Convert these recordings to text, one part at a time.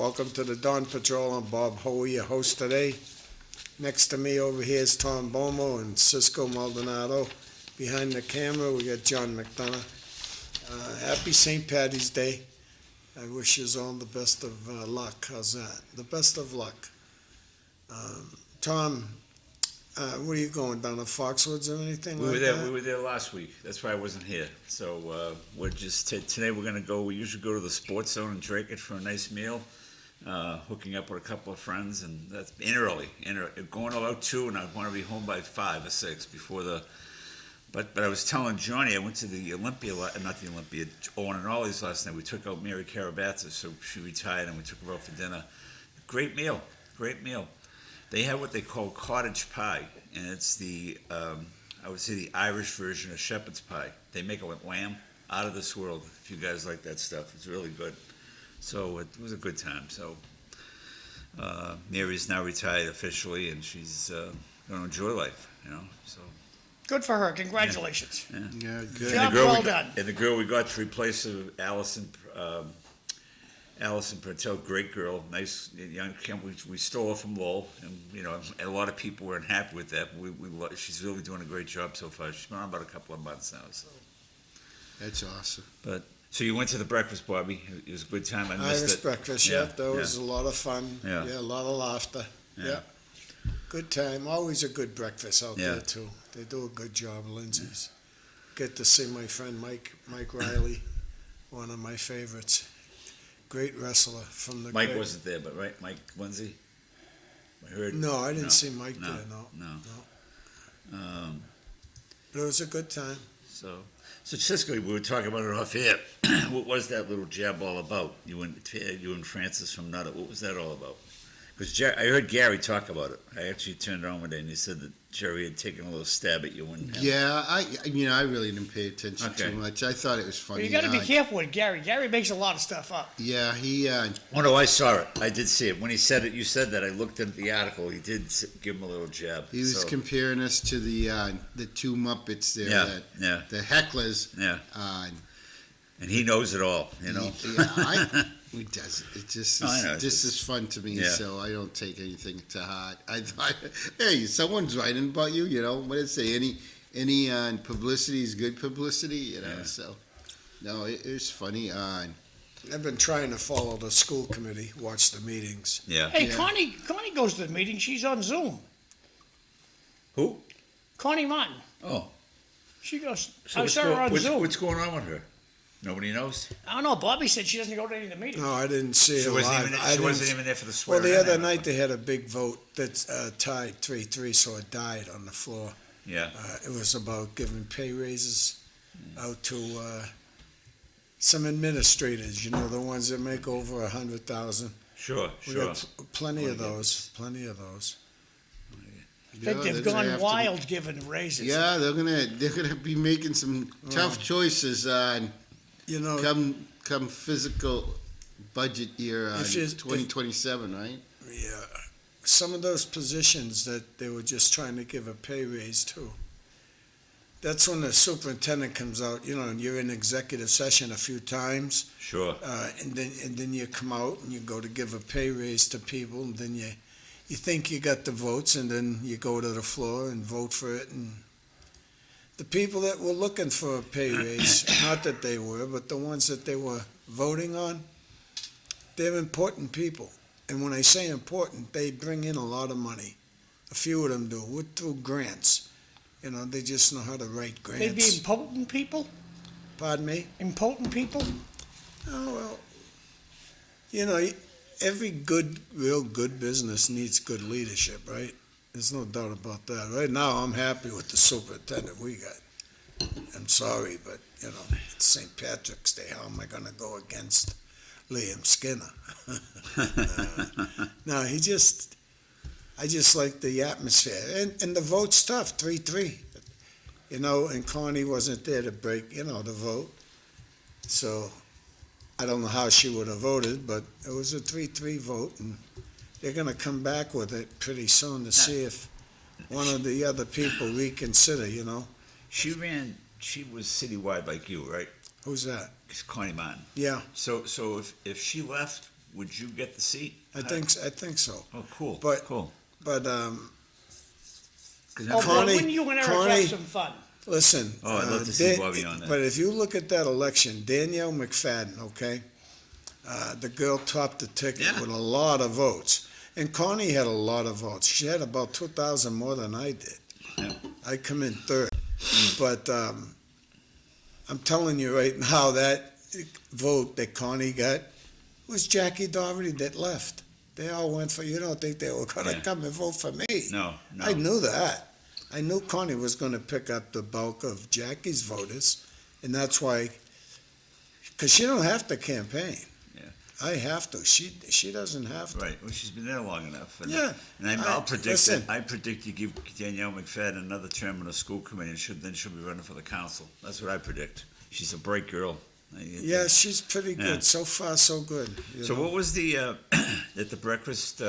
Welcome to the Dawn Patrol. I'm Bob Hoey, your host today. Next to me over here is Tom Bomil and Cisco Maldonado. Behind the camera, we got John McDonough. Happy St. Patty's Day. I wish you all the best of luck. How's that? The best of luck. Tom, where are you going, down to Foxwoods or anything like that? We were there last week. That's why I wasn't here. So we're just today we're going to go. We usually go to the Sports Zone in Drake for a nice meal, hooking up with a couple of friends, and that's early. Going about 2, and I want to be home by 5 or 6 before the. But I was telling Johnny, I went to the Olympia, not the Olympia, Owen and Ollie's last night. We took out Mary Karabatza, so she retired, and we took her out for dinner. Great meal. They have what they call cottage pie, and it's the, I would say the Irish version of shepherd's pie. They make it with lamb, out of this world. If you guys like that stuff, it's really good. So it was a good time. So Mary's now retired officially, and she's going to enjoy life, so. Good for her. Congratulations. Yeah, good. Job well done. And the girl we got to replace her, Allison Pertel, great girl, nice young. We stole her from Lowell, and a lot of people weren't happy with that. She's really doing a great job so far. She's been on about a couple of months now. So That's awesome. So you went to the breakfast, Bobby. It was a good time. I missed Irish it. breakfast, yeah. That was a lot of fun. Yeah. A lot of laughter. Yeah. Good time. Always a good breakfast out there, too. They do a good job, Lindsay's. Get to see my friend Mike Riley, one of my favorites. Great wrestler from the. Mike wasn't there, but right, Mike Lindsay. I heard. No, I didn't see Mike there. No. But it was a good time. So Cisco, we were talking about it off air. What was that little jab all about? You and Francis from Nutter. What was that all about? Because I heard Gary talk about it. I actually turned on one day and he said that Jerry had taken a little stab at you. Yeah, I really didn't pay attention too much. I thought it was funny. Well, you got to be careful with Gary. Gary makes a lot of stuff up. Yeah, he. Oh no, I saw it. I did see it when he said it. You said that. I looked at the article. He did give him a little jab. He was comparing us to the two Muppets there. The hecklers. Yeah. And he knows it all. He does it. It just is fun to me, so I don't take anything to heart. I thought, hey, someone's writing about you. What did it say? Any publicity is good publicity. So no, it was funny. I've been trying to follow the school committee, watch the meetings. Yeah. Hey, Connie goes to the meeting. She's on Zoom. Who? Connie Martin. Oh. She goes. So I saw her on Zoom. What's going on with her? Nobody knows? I don't know. Bobby said she doesn't go to any of the meetings. No, I didn't see her live. She wasn't even there for the swearing. Well, the other night they had a big vote that tied 3-3, so it died on the floor. Yeah. It was about giving pay raises out to some administrators, the ones that make over 100,000. Sure. We got plenty of those. I think they've gone wild giving raises. Yeah, they're gonna be making some tough choices on. Come physical budget year 2027, right? Yeah, some of those positions that they were just trying to give a pay raise to. That's when the superintendent comes out, and you're in executive session a few times. Sure. And then you come out and you go to give a pay raise to people, and then you think you got the votes, and then you go to the floor and vote for it, and the people that were looking for a pay raise, not that they were, but the ones that they were voting on, they're important people. And when I say important, they bring in a lot of money. A few of them do, through grants. They just know how to write grants. They'd be impotent people? Pardon me? Impotent people? Oh, well, every real good business needs good leadership, right? There's no doubt about that. Right now, I'm happy with the superintendent we got. I'm sorry, but, it's St. Patrick's Day. How am I going to go against Liam Skinner? No, I just like the atmosphere. And the vote's tough, 3-3. And Connie wasn't there to break, the vote. So I don't know how she would have voted, but it was a 3-3 vote, and they're going to come back with it pretty soon to see if one of the other people reconsider, She was citywide like you, right? Who's that? It's Connie Martin. Yeah. So if she left, would you get the seat? I think so. Oh, cool. But- cool. But 'Cause Oh, I'm- boy, wouldn't you and Eric Connie- have some fun? listen. Oh, I'd love to see Bobby on that. But if you look at that election, Danielle McFadden, okay, the girl topped the ticket Yeah. with a lot of votes, and Connie had a lot of votes. She had about 2,000 more than I did. Yeah. I come in third, but I'm telling you right now that vote that Connie got was Jackie Doherty that left. They all went for. You don't think they were going to Yeah. come and vote for me? No. I knew that. I knew Connie was going to pick up the bulk of Jackie's voters, and that's why. Because she don't have to campaign. Yeah. I have to. She doesn't have to. Right. Well, she's been there long enough. And, Yeah. And I'll predict listen. that. I predict you give Danielle McFadden another term on the school committee, and then she'll be running for the council. That's what I predict. She's a bright girl. Yeah, she's pretty good. Yeah. So far, so good. So what was the at the breakfast?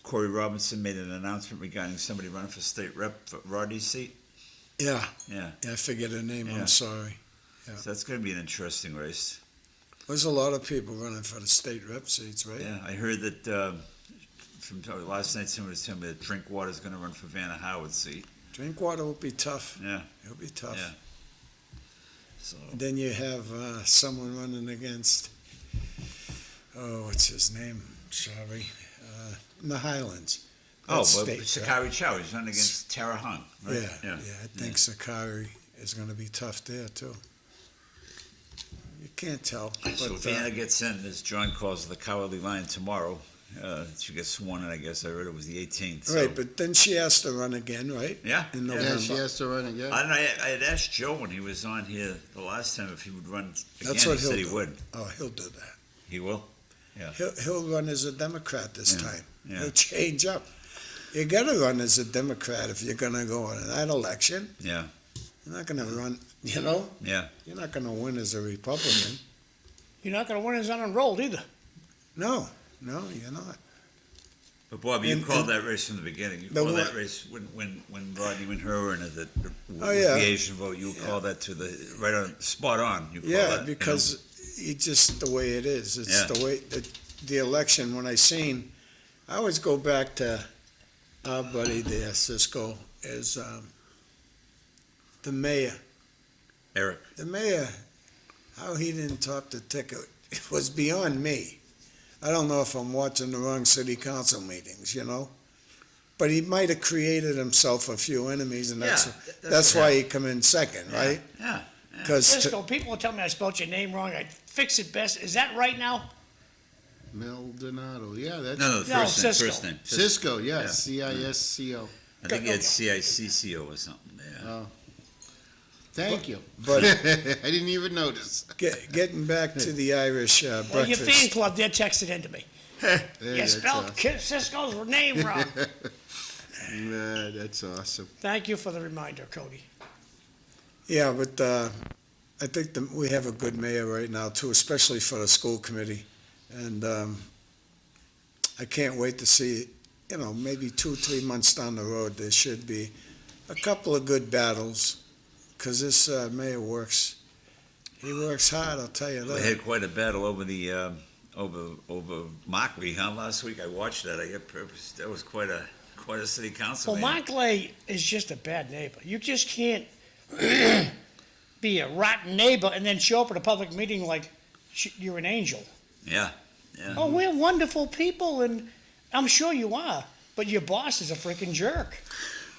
Corey Robinson made an announcement regarding somebody running for state rep for Rodney's seat. Yeah. Yeah. I forget her name. Yeah. I'm sorry. Yeah. So that's going to be an interesting race. There's a lot of people running for the state rep seats, right? Yeah, I heard that from last night. Somebody was telling me that Drinkwater's going to run for Vanna Howard's seat. Drinkwater will be tough. Yeah. It'll be tough. Yeah. So Then you have someone running against, what's his name? Sorry. In the Highlands. That's well, state, Sakari Chow, he's running against Tara Hung, right? Yeah, I think Sakari is going to be tough there, too. You can't tell. So But, if Vanna gets in, as John calls the Cowardly Lion tomorrow, she gets sworn in, I guess. I read it was the 18th. So. right, but then she has to run again, right? Yeah. In yeah. November. Yeah, she has to run again. I don't know. I had asked Joe when he was on here the last time if he would run again. That's what he said he'll he do. would. Oh, he'll do that. He will? He'll run as a Democrat this Yeah, time. yeah. He'll change up. You got to run as a Democrat if you're going to go in that election. Yeah. You're not going to run, you know? Yeah. You're not going to win as a Republican. You're not going to win as unenrolled either. No, you're not. But Bob, you And- called and that race from the beginning. You the called that one- race when Rodney went her and the Oh, yeah. Asian vote. You Yeah. called that to the right on spot on. You called Yeah, that, because it's just the way it is. It's Yeah. the way the election. When I always go back to our buddy there, Cisco, is the mayor. Eric. The mayor, how he didn't top the ticket, it was beyond me. I don't know if I'm watching the wrong city council meetings, you know? But he might have created himself a few enemies, and that's what why he come in second, Yeah, right? Yeah. Because Cisco, people will tell me I spelled your name wrong. I fix it best. Is that right now? Maldonado, yeah, that's No, the No, first name. Cisco. First name. Cisco, yeah, Yeah. Cisco. I think he had CICCO or something. Yeah. Oh, thank you. But- I didn't even notice. getting back to the Irish Well, your fan breakfast. club, they're texting into me. Hey, You that's spelled awesome. Cisco's name wrong. Yeah, that's awesome. Thank you for the reminder, Cody. Yeah, but I think we have a good mayor right now too, especially for the school committee. And I can't wait to see, maybe 2-3 months down the road, there should be a couple of good battles, because this mayor works. He works hard, I'll tell you We that. had quite a battle over the over Mockley, huh? Last week I watched that. I got purpose. That was quite a city council. Well, meeting. Monclay is just a bad neighbor. You just can't be a rotten neighbor and then show up at a public meeting like you're an angel. Yeah. Yeah. Oh, we're wonderful people, and I'm sure you are, but your boss is a freaking jerk.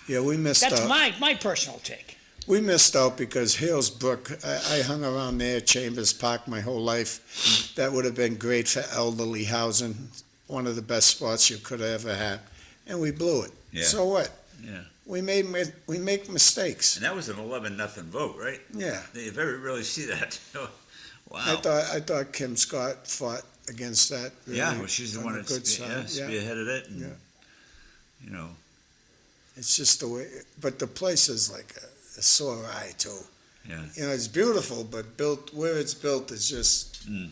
Yeah, we missed That's out. my personal take. We missed out because Hillsbrook, I hung around there, Chambers Park, my whole life. That would have been great for elderly housing, one of the best spots you could have ever had. And we blew it. Yeah. So what? Yeah. We make mistakes. And that was an 11-0 vote, right? Yeah. You very rarely see that. Wow. I thought Kim Scott fought against that. Really, Yeah, well, she's the on one the that good side. Yeah. spearheaded it. And, Yeah. You know, It's just the way, but the place is like a sore eye too. yeah. It's beautiful, but where it's built is just Mm,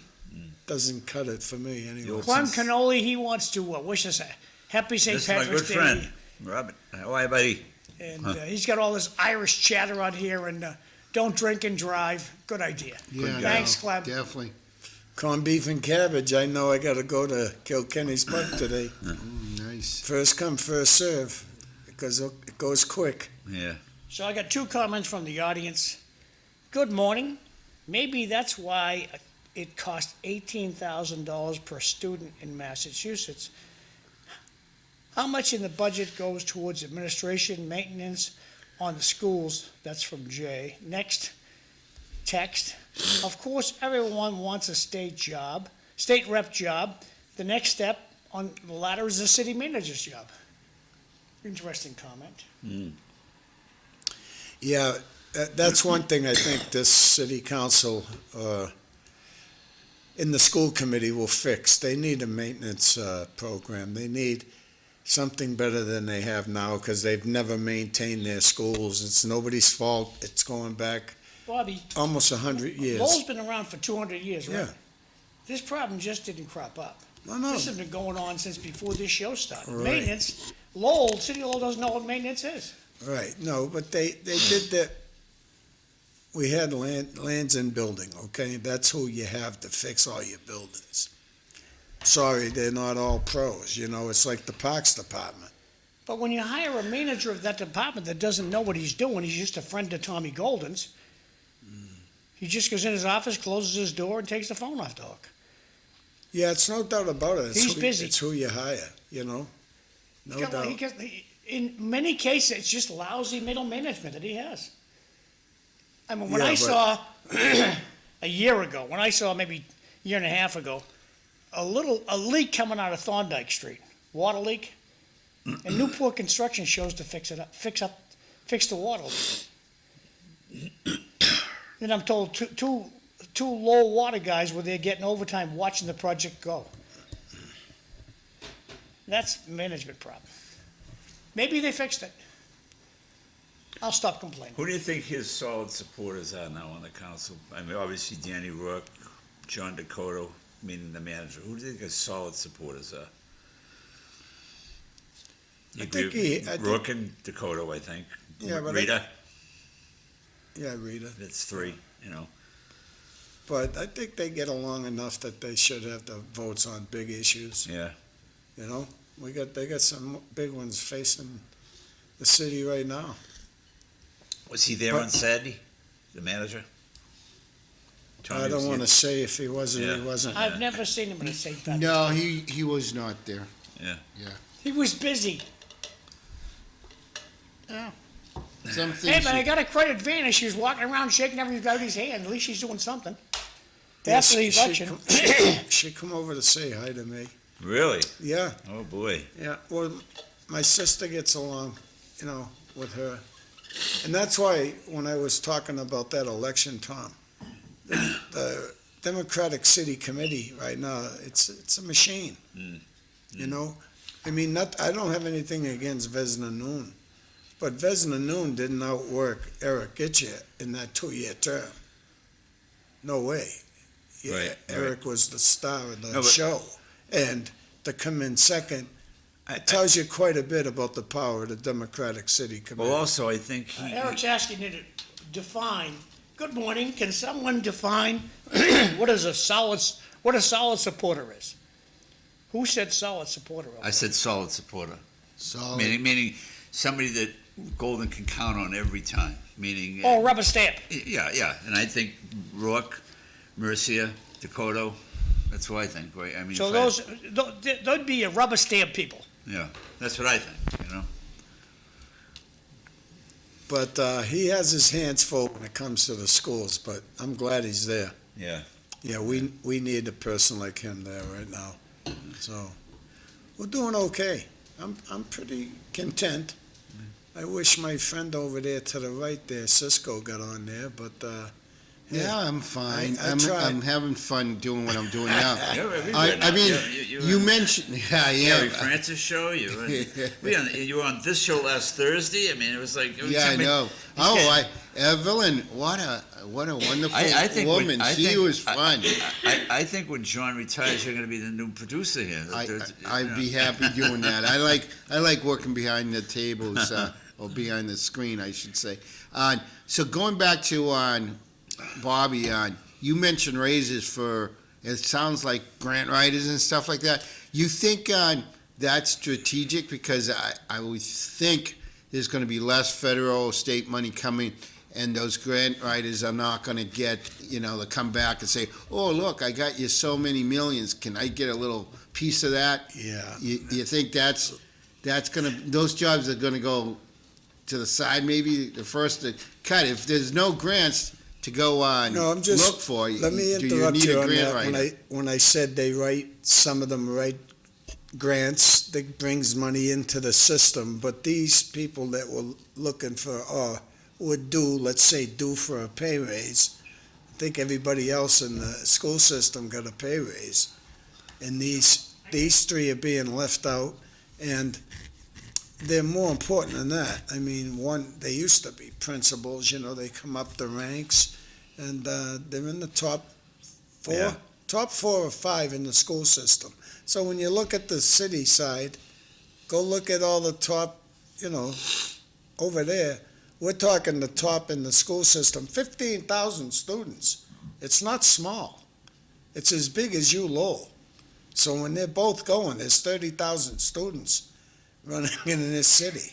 doesn't cut it for me anyway. old Juan Since- Canoli, he wants to wish us a happy St. This is my Patrick's good Day. friend, Robert. How are you, buddy? And he's got all this Irish chatter on here, and don't drink and drive. Good idea. Yeah, Thanks, no, Clem. Definitely. Corned beef and cabbage. I know I got to go to Kilkenny's Park today. Nice. First come, first serve, because it goes quick. Yeah. So I got two comments from the audience. Good morning. Maybe that's why it cost $18,000 per student in Massachusetts. How much in the budget goes towards administration, maintenance on the schools? That's from Jay. Next text. Of course, everyone wants a state rep job. The next step on the ladder is the city manager's job. Interesting comment. Yeah, that's one thing I think this city council in the school committee will fix. They need a maintenance program. They need something better than they have now because they've never maintained their schools. It's nobody's fault. It's going back Bobby, almost 100 years. Lowell's been around for 200 years, right? Yeah. This problem just didn't crop up. No. This has been going on since before this show started. Right. Maintenance, City of Lowell doesn't know what maintenance is. Right, no, but they did that. We had lands and building, okay? That's who you have to fix all your buildings. Sorry, they're not all pros, it's like the Parks Department. But when you hire a manager of that department that doesn't know what he's doing, he's just a friend of Tommy Golden's. He just goes in his office, closes his door, and takes the phone off the hook. Yeah, it's no doubt about it. He's busy. It's who you hire, No doubt. In many cases, it's just lousy middle management that he has. I mean, when Yeah, I but- saw a year ago, maybe a year and a half ago, a leak coming out of Thorndike Street, water leak, and Newport Construction shows to fix the water leak. Then I'm told two low water guys were there getting overtime watching the project go. That's management problem. Maybe they fixed it. I'll stop complaining. Who do you think his solid supporters are now on the council? I mean, obviously Danny Rourke, John Dakota, meaning the manager. Who do you think his solid supporters are? Rourke and Dakota, I think. Yeah, but Rita, Yeah, Rita. that's three, But I think they get along enough that they should have the votes on big issues. Yeah. They got some big ones facing the city right now. Was he there But- on Saturday, the manager? I don't want to say if he was or Yeah. he wasn't. I've never seen him in a St. Patrick's. No, he was not there. Yeah. He was busy. Yeah. Some Hey, things. but I got to credit Vanna. She was walking around shaking everybody's hand. At least she's doing something. Yeah, After the election. She come over to say hi to me. Really? Yeah, Oh, boy. yeah. Well, my sister gets along, with her. And that's why when I was talking about that election, Tom, the Democratic City Committee right now, it's a machine. I mean, I don't have anything against Vesna Noon, but Vesna Noon didn't outwork Eric Gitcher in that 2-year term. No way. Yeah, Right, Eric was the star of the No, but- show, and to come in second, it tells you quite a bit about the power of the Democratic City Committee. Well, also, I think he. Eric's asking you to define. Good morning. Can someone define what a solid supporter is? Who said solid supporter? I said solid supporter. Solid. Meaning somebody that Golden can count on every time. Meaning. Oh, rubber stamp. Yeah. And I think Rourke, Mercia, Dakota, that's what I think, right? I mean, So they'd be a rubber stamp people. Yeah, that's what I think, But he has his hands full when it comes to the schools, but I'm glad he's there. Yeah. Yeah, we need a person like him there right now. So we're doing okay. I'm pretty content. I wish my friend over there to the right there, Cisco, got on there, but Yeah, I'm fine. I tried. I'm having fun doing what I'm doing now. You're everywhere now. I mean, You're you on mentioned, yeah, Gary yeah. Francis show. You were on this show last Thursday. I mean, it was like. Yeah, I know. Oh, Evelyn, what a wonderful woman. She was fun. I think when John retires, you're going to be the new producer here. I'd be happy doing that. I like working behind the tables, or behind the screen, I should say. So going back to Bobby, you mentioned raises for it sounds like grant writers and stuff like that. You think that's strategic? Because I would think there's going to be less federal, state money coming, and those grant writers are not going to get, to come back and say, oh, look, I got you so many millions. Can I get a little piece of that? Yeah. You think that's going to, those jobs are going to go to the side, maybe the first to cut? If there's no grants to go on, No, I'm just, look for, let me do interrupt need you a on grant that. writer? When I said some of them write grants that brings money into the system, but these people that were looking for, let's say, due for a pay raise, I think everybody else in the school system got a pay raise. And these three are being left out, and they're more important than that. I mean, they used to be principals, they come up the ranks, and they're in the top four or five in the school system. So when you look at the city side, go look at all the top, over there. We're talking the top in the school system, 15,000 students. It's not small. It's as big as Lowell. So when they're both going, there's 30,000 students running in this city.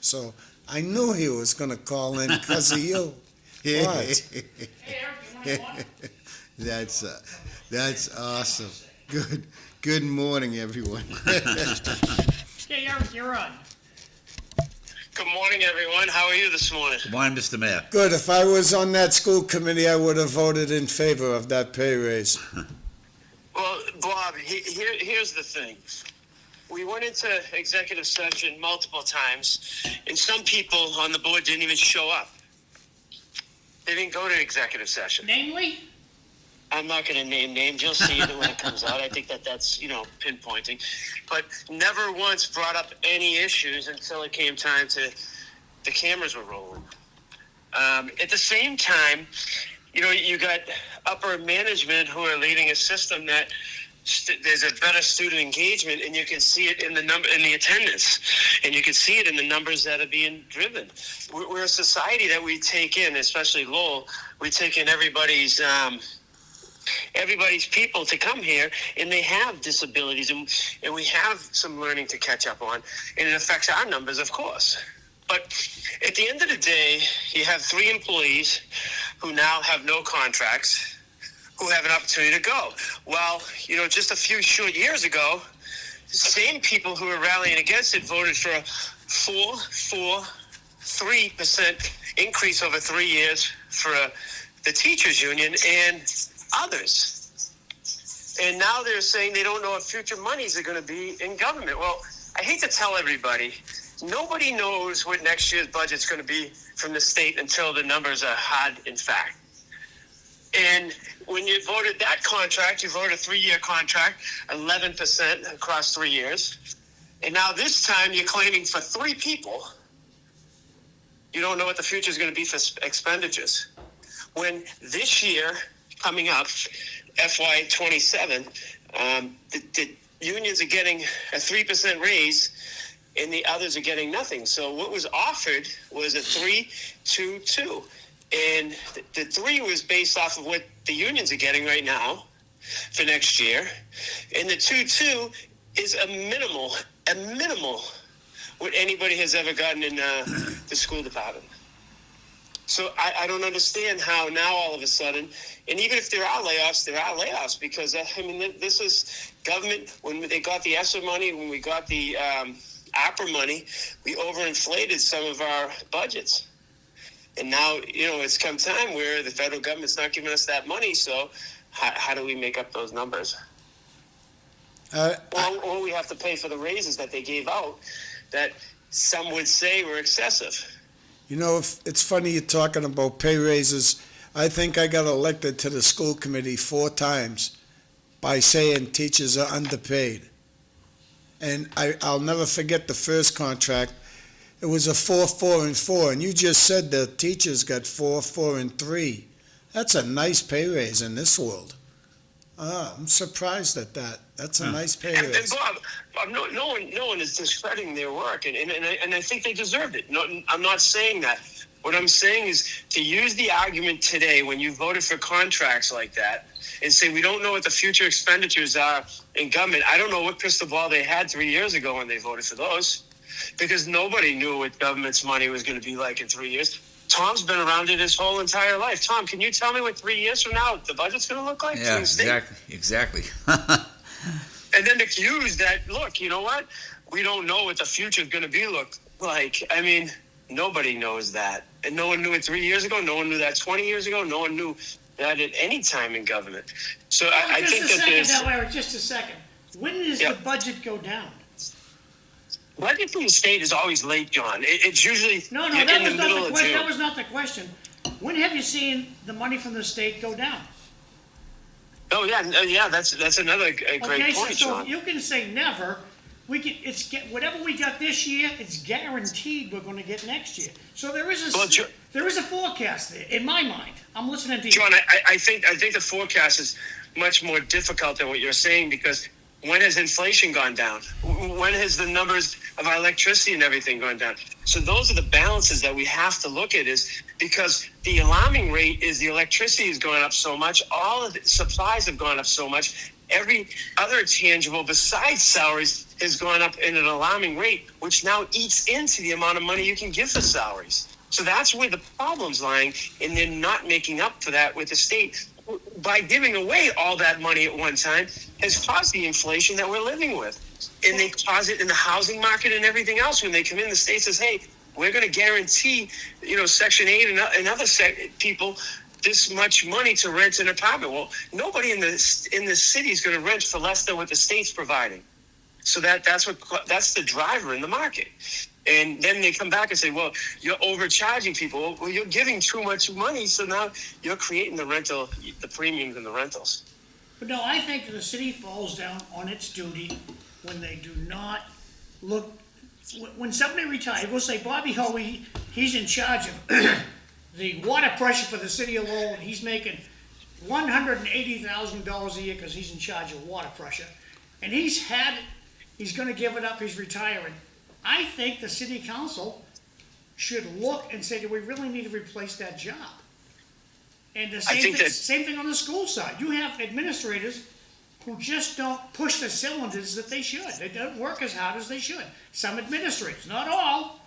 So I knew he was going to call in because of you. What? That's awesome. Good morning, everyone. Hey, Eric, you're on. Good morning, everyone. How are you this morning? Good morning, Mr. Mayor. Good. If I was on that school committee, I would have voted in favor of that pay raise. Well, Bob, here's the thing. We went into executive session multiple times, and some people on the board didn't even show up. They didn't go to executive session. Namely? I'm not going to name names. You'll see it when it comes out. I think that's, pinpointing. But never once brought up any issues until it came time the cameras were rolling. At the same time, you got upper management who are leading a system that there's a better student engagement, and you can see it in the attendance, and you can see it in the numbers that are being driven. We're a society that we take in, especially Lowell, we take in everybody's people to come here, and they have disabilities, and we have some learning to catch up on, and it affects our numbers, of course. But at the end of the day, you have 3 employees who now have no contracts, who have an opportunity to go. Well, just a few short years ago, the same people who were rallying against it voted for a 3% increase over 3 years for the teachers union and others. And now they're saying they don't know what future monies are going to be in government. Well, I hate to tell everybody, nobody knows what next year's budget's going to be from the state until the numbers are hard in fact. And when you voted that contract, you voted a 3-year contract, 11% across 3 years. And now this time you're claiming for 3 people, you don't know what the future is going to be for expenditures. When this year, coming up, FY27, the unions are getting a 3% raise, and the others are getting nothing. So what was offered was a 3-2-2. And the 3 was based off of what the unions are getting right now for next year. And the 2-2 is a minimal what anybody has ever gotten in the school department. So I don't understand how now all of a sudden, and even if there are layoffs because, this is government. When they got the ESSER money, when we got the APRA money, we overinflated some of our budgets. And now, it's come time where the federal government's not giving us that money, so how do we make up those numbers? Or we have to pay for the raises that they gave out that some would say were excessive. If it's funny you're talking about pay raises. I think I got elected to the school committee 4 times by saying teachers are underpaid. And I'll never forget the first contract. It was a 4, 4, and 4, and you just said the teachers got 4, 4, and 3. That's a nice pay raise in this world. I'm surprised at that. That's a nice pay raise. And Bob, no one is discrediting their work, and I think they deserved it. No, I'm not saying that, What I'm saying is to use the argument today when you voted for contracts like that and say we don't know what the future expenditures are in government. I don't know what crystal ball they had 3 years ago when they voted for those, because nobody knew what government's money was going to be like in 3 years. Tom's been around it his whole entire life. Tom, can you tell me what 3 years from now the budget's going to look like? Yeah, exactly. And then accuse that, look, you know what? We don't know what the future is going to be look like. I mean, nobody knows that. And no one knew it 3 years ago. No one knew that 20 years ago. No one knew that at any time in government. So I think that there's... Larry, just a second. When does the budget go down? Budget from the state is always late, John. It's usually No, in that the was middle not the of question. June. That was not the question. When have you seen the money from the state go down? Oh, yeah, that's another great point, So John. you can say never. Whatever we got this year, it's guaranteed we're going to get next year. So there is a forecast there in my mind. I'm listening to you, John. I think the forecast is much more difficult than what you're saying, because when has inflation gone down? When has the numbers of our electricity and everything gone down? So those are the balances that we have to look at, is because the alarming rate is the electricity is going up so much, all of the supplies have gone up so much, every other tangible besides salaries has gone up in an alarming rate, which now eats into the amount of money you can give for salaries. So that's where the problem's lying, and they're not making up for that with the state. By giving away all that money at one time has caused the inflation that we're living with. And they cause it in the housing market and everything else. When they come in, the state says, hey, we're going to guarantee, Section 8 and other people this much money to rent an apartment. Well, nobody in the city is going to rent for less than what the state's providing. So that's the driver in the market. And then they come back and say, well, you're overcharging people. Well, you're giving too much money, so now you're creating the premiums and the rentals. But no, I think the city falls down on its duty when they do not look. When somebody retires, we'll say Bobby Hoey, he's in charge of the water pressure for the city alone. He's making $180,000 a year because he's in charge of water pressure. And he's going to give it up, he's retiring. I think the city council should look and say, do we really need to replace that job? And the same thing on the school side. You have administrators who just don't push the cylinders that they should. They don't work as hard as they should. Some administrators, not all,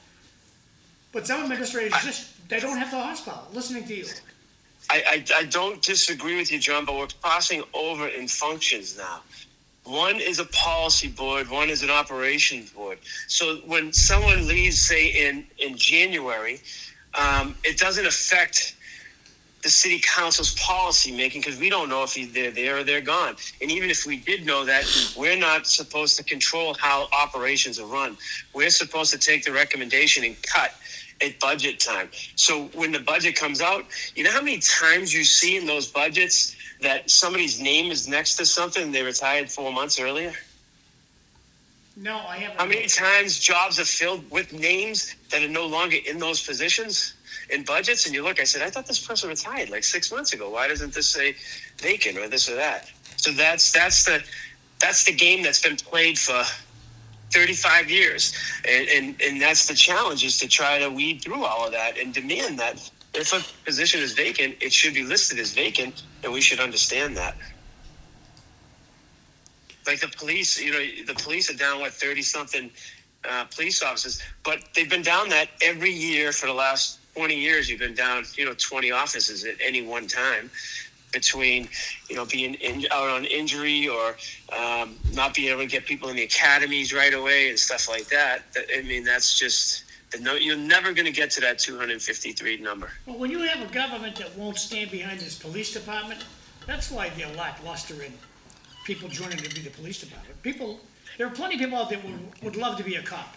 but some administrators they don't have the horsepower. Listening to you. I don't disagree with you, John, but we're crossing over in functions now. One is a policy board, one is an operations board. So when someone leaves, say, in January, it doesn't affect the city council's policy making, because we don't know if they're there or they're gone. And even if we did know that, we're not supposed to control how operations are run. We're supposed to take the recommendation and cut at budget time. So when the budget comes out, you know how many times you see in those budgets that somebody's name is next to something and they retired 4 months earlier? No, I haven't. How many times jobs are filled with names that are no longer in those positions in budgets? And you look, I said, I thought this person retired like 6 months ago. Why doesn't this say vacant or this or that? So that's the game that's been played for 35 years. And that's the challenge, is to try to weed through all of that and demand that if a position is vacant, it should be listed as vacant, and we should understand that. Like the police, the police are down, 30-something police officers, but they've been down that every year for the last 20 years. You've been down, 20 officers at any one time, between, being out on injury or not being able to get people in the academies right away and stuff like that. I mean, that's just... you're never going to get to that 253 number. Well, when you have a government that won't stand behind its police department, that's why they're lackluster in people joining to be the police department. There are plenty of people out there who would love to be a cop.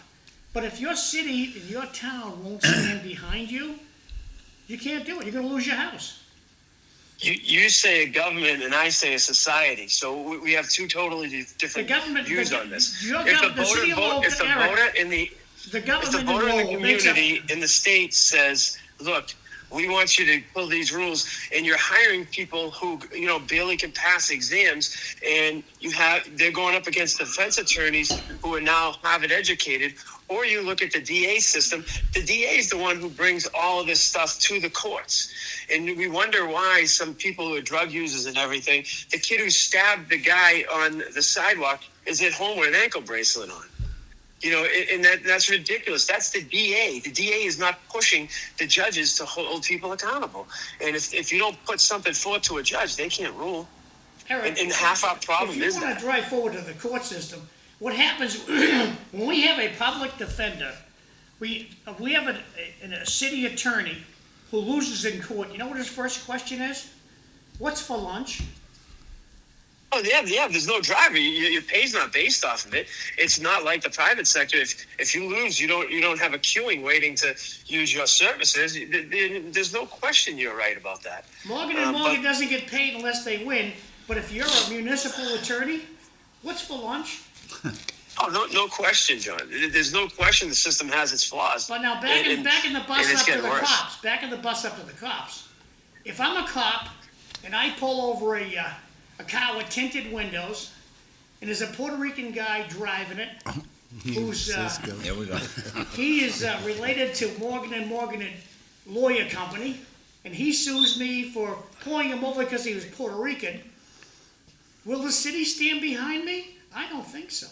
But if your city and your town won't stand behind you, you can't do it. You're going to lose your house. You say a government and I say a society. So we have two totally different views on this. If the voter in the community in the state says, look, we want you to pull these rules, and you're hiring people who barely can pass exams, and they're going up against defense attorneys who are now Harvard educated, Or you look at the DA system. The DA is the one who brings all of this stuff to the courts. And we wonder why some people who are drug users and everything, the kid who stabbed the guy on the sidewalk is at home with an ankle bracelet on. You know, and that's ridiculous. That's the DA. The DA is not pushing the judges to hold people accountable. And if you don't put something forward to a judge, they can't rule. Eric, And half our problem is if you want that. to drive forward to the court system, what happens when we have a public defender, we have a city attorney who loses in court, you know what his first question is? What's for lunch? Oh, yeah, there's no driver. Your pay's not based off of it. It's not like the private sector. If you lose, you don't have a queuing waiting to use your services. There's no question you're right about that. Morgan and Morgan doesn't get paid unless they win, but if you're a municipal attorney, what's for lunch? Oh, no question, John. There's no question the system has its flaws. But now back in the bus and up it's to getting the worse. cops. Back in the bus up to the cops. If I'm a cop and I pull over a car with tinted windows, and there's a Puerto Rican guy driving it, who's Here we go. he is related to Morgan and Morgan and Lawyer Company, and he sues me for pulling him over because he was Puerto Rican. Will the city stand behind me? I don't think so.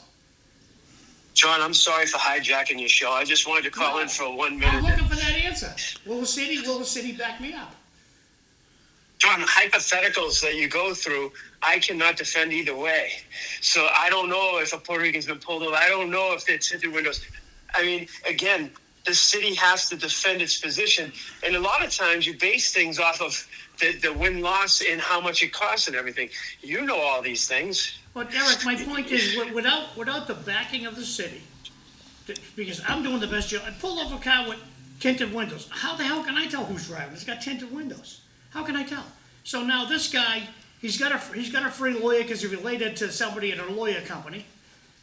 John, I'm sorry for hijacking your show. I just wanted to call in for 1 minute. I'm looking for that answer. Will the city back me up? John, hypotheticals that you go through, I cannot defend either way. So I don't know if a Puerto Rican's been pulled over. I don't know if they're tinted windows. I mean, again, the city has to defend its position. And a lot of times you base things off of the win-loss and how much it costs and everything. You know all these things. But Eric, my point is, without the backing of the city, because I'm doing the best job, I pull over a car with tinted windows. How the hell can I tell who's driving? It's got tinted windows. How can I tell? So now this guy, he's got a free lawyer because he's related to somebody at a lawyer company.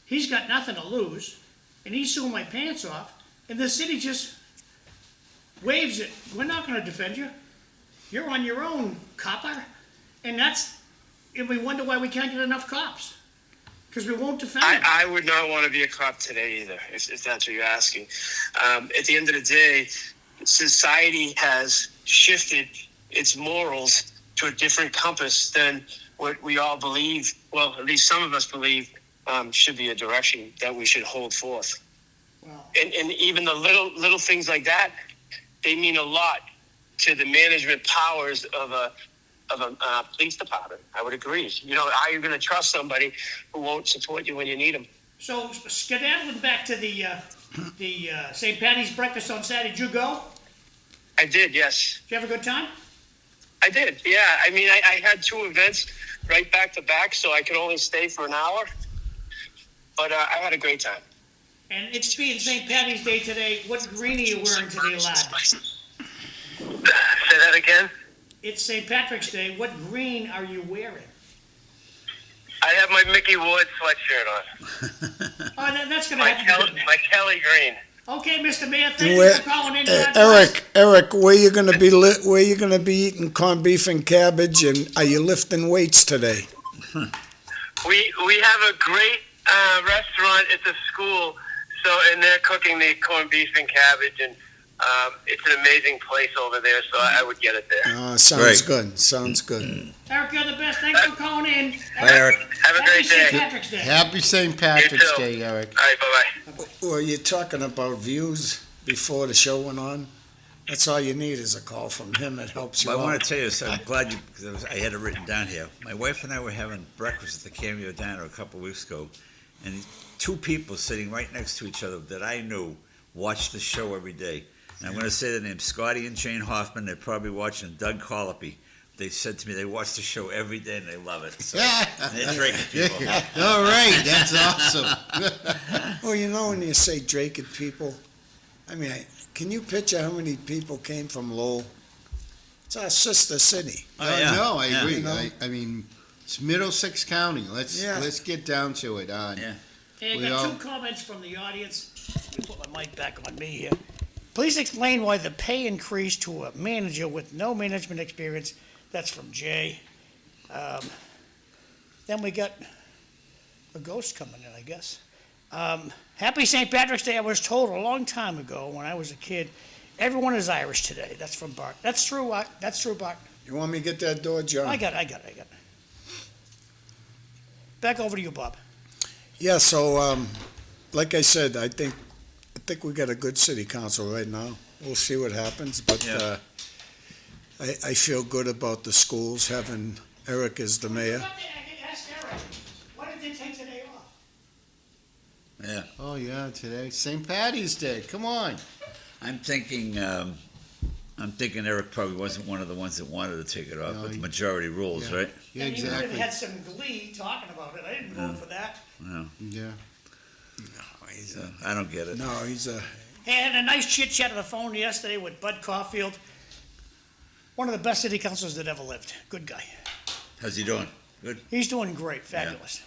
He's got nothing to lose, and he's suing my pants off. And the city just waves it. We're not going to defend you. You're on your own, copper. And we wonder why we can't get enough cops. Because we won't defend them. I would not want to be a cop today either, if that's what you're asking. At the end of the day, society has shifted its morals to a different compass than what we all believe, well, at least some of us believe, should be a direction that we should hold forth. Wow. And even the little things like that, they mean a lot to the management powers of a police department. I would agree. You know, how are you going to trust somebody who won't support you when you need them? So skedaddling back to the St. Patty's breakfast on Saturday, did you go? I did, yes. Did you have a good time? I did, yeah. I mean, I had two events right back to back, so I could only stay for an hour. But I had a great time. And it's being St. Patty's Day today. What green are you wearing today, lad? Say that again? It's St. Patrick's Day. What green are you wearing? I have my Mickey Ward sweatshirt on. Oh, that's going to have to be good. My Kelly green. Okay, Mr. Mayor, thank you for calling in. Eric, where you gonna be? Where you gonna be eating corned beef and cabbage? And are you lifting weights today? We have a great restaurant at the school, and they're cooking the corned beef and cabbage, and it's an amazing place over there. So I would get it there. Sounds good. Sounds good. Eric, you're the best. Thanks for calling in. Bye, Eric. Have a great St. day. Patrick's Day. Happy St. Patrick's You too. Day, Eric. All right, bye-bye. Well, you're talking about views before the show went on. That's all you need is a call from him. It helps you Well, I out. want to tell you, so I'm glad because I had it written down here. My wife and I were having breakfast at the Cameo Diner a couple of weeks ago, and two people sitting right next to each other that I knew watched the show every day. And I'm going to say the names, Scotty and Jane Hoffman. They're probably watching Doug Colopy. They said to me they watch the show every day and they love it. So they're drinking people. All right, that's awesome. Well, you know, when you say Drake people, I mean, can you picture how many people came from Lowell? It's our sister city. No, I agree. You know? I mean, it's Middlesex County. Let's get down to it. Yeah. Hey, We I got all- two comments from the audience. Let me put my mic back on me here. Please explain why the pay increase to a manager with no management experience. That's from Jay. Then we got a ghost coming in, I guess. Happy St. Patrick's Day. I was told a long time ago when I was a kid, everyone is Irish today. That's from Bart. That's true, Bart. You want me to get that door, John? I got it. Back over to you, Bob. Yeah, so, like I said, I think we got a good city council right now. We'll see what happens, but Yeah. I feel good about the schools, having Eric as the mayor. Ask Eric, why did they take today off? Yeah. Oh, yeah, today, St. Patty's Day, come on. I'm thinking Eric probably wasn't one of the ones that wanted to take it off, No, but the he- majority rules, yeah. right? Yeah, And you would have exactly. had some glee talking about it. I didn't vote for that. No, Yeah. I don't get it. No, he's a, Hey, I had a nice chit chat on the phone yesterday with Bud Caulfield. One of the best city councilors that ever lived. Good guy. How's he doing? Good. He's doing great. Fabulous.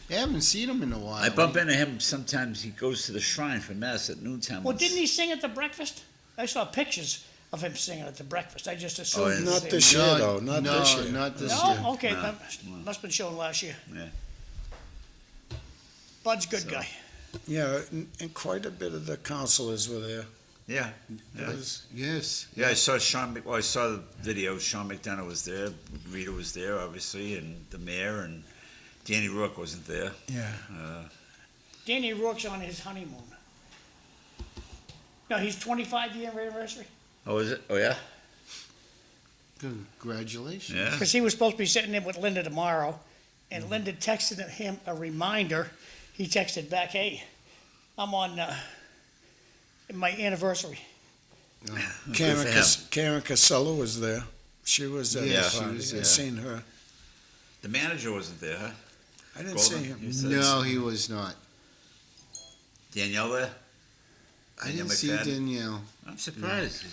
I haven't seen him in a while. I bump into him sometimes. He goes to the shrine for mass at noontime. Well, once. didn't he sing at the breakfast? I saw pictures of him singing at the breakfast. I just assumed. Oh, yeah. he was not there. this year, No, though, not no, this year. not this No? year. Okay. No. That must have been shown last year. Yeah. Bud's a good So- guy. Yeah, and quite a bit of the councilors were there. Yeah. It was- Yes. Yeah, I saw I saw the video. Sean McDonough was there. Rita was there, obviously, and the mayor, and Danny Rourke wasn't there. Yeah. Danny Rourke's on his honeymoon. No, he's 25-year anniversary. Oh, is it? Oh, yeah? Congratulations. Yeah. Because he was supposed to be sitting in with Linda tomorrow, and Linda texted him a reminder. He texted back, "Hey, I'm on my anniversary." Karen, for him. Karen Cassella was there. She was at Yeah, the she party. was I there. seen her. The manager wasn't there, huh? I didn't Golden? see him. You said- No, he was not. Danielle there? I Danielle didn't see McFadden? Danielle. I'm surprised.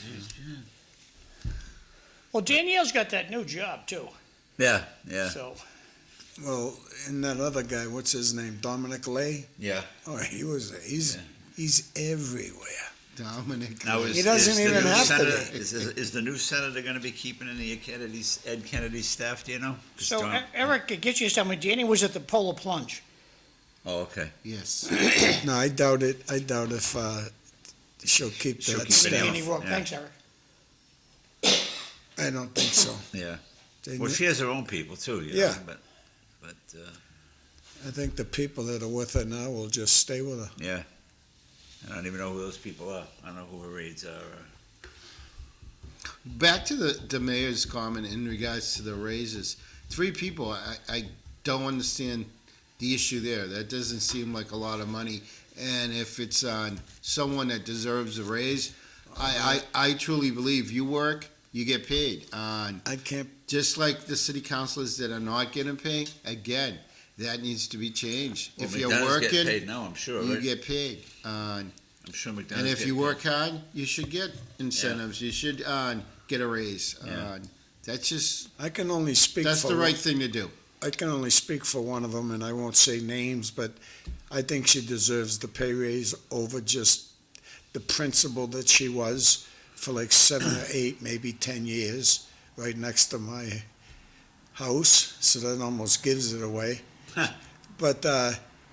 Well, Danielle's got that new job too. Yeah, yeah, So Well, and that other guy, what's his name? Dominic Lay? yeah. Oh, he was there. He's everywhere. Dominic. Now, He doesn't the even new have to senator, be. Is the new senator going to be keeping any of Ed Kennedy's staff? Do you know? 'Cause So John- Eric, get you something. Danny was at the Polar Plunge. Oh, okay. Yes. No, I doubt it. I doubt if she'll keep She'll that keep it Danny Yeah. staff. Rourke. Yeah. Thanks, Eric. I don't think so. Yeah. They Well, ne- she has her own people too. You Yeah. know, but I think the people that are with her now will just stay with her. yeah. I don't even know who those people are. I don't know who her aides are. Back to the mayor's comment in regards to the raises. 3 people, I don't understand the issue there. That doesn't seem like a lot of money. And if it's on someone that deserves a raise, I truly believe you work, you get paid. I can't. Just like the city councilors that are not getting paid, again, that needs to be changed. Well, If you're McDonough's getting working, paid now, I'm sure. you Right? get paid. I'm sure McDonough's And if getting you paid. work hard, you should get incentives. You should get a raise. Yeah. That's just, I can only speak. that's for the right thing to do. I can only speak for one of them, and I won't say names, but I think she deserves the pay raise over just the principal that she was for like 7 or 8, maybe 10 years, right next to my house. So that almost gives it away. But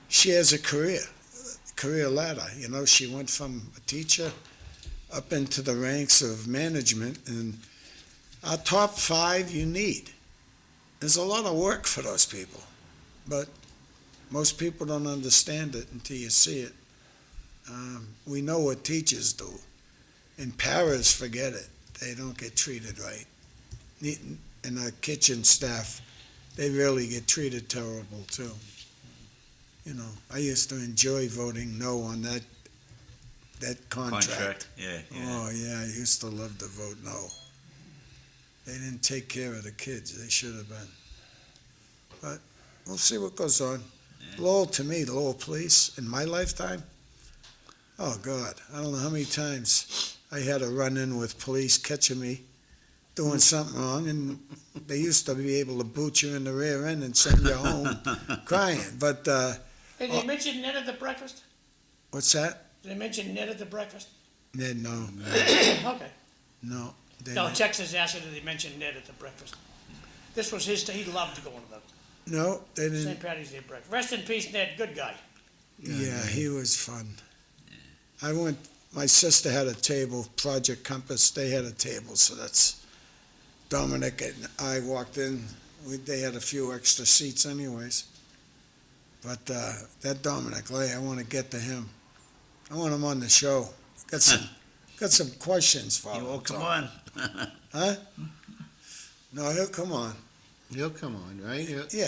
she has a career ladder. You know, she went from a teacher up into the ranks of management, and our top 5 you need. There's a lot of work for those people, but most people don't understand it until you see it. We know what teachers do. And paras, forget it. They don't get treated right. And our kitchen staff, they really get treated terrible too. You know, I used to enjoy voting no on that contract. Yeah. Oh, yeah, I used to love to vote no. They didn't take care of the kids. They should have been. But we'll see what goes on. Yeah. Lowell, to me, Lowell Police, in my lifetime, oh, God, I don't know how many times I had a run-in with police catching me doing something wrong, and they used to be able to boot you in the rear end and send you home crying. But Hey, did they mention Ned at the breakfast? what's that? Did they mention Ned at the breakfast? Ned, no, Okay. no. They No, didn't. Texas asked did they mention Ned at the breakfast. This was his, he loved going to the No, they St. didn't. Patty's Day breakfast. Rest in peace, Ned, good guy. Yeah, he was fun. My sister had a table, Project Compass, they had a table, so that's, Dominic and I walked in, they had a few extra seats anyways. But that Dominic Lay, I want to get to him. I want him on the show. Got some questions for him. Well, come on. Huh? No, he'll come on. He'll come on, right? Yeah,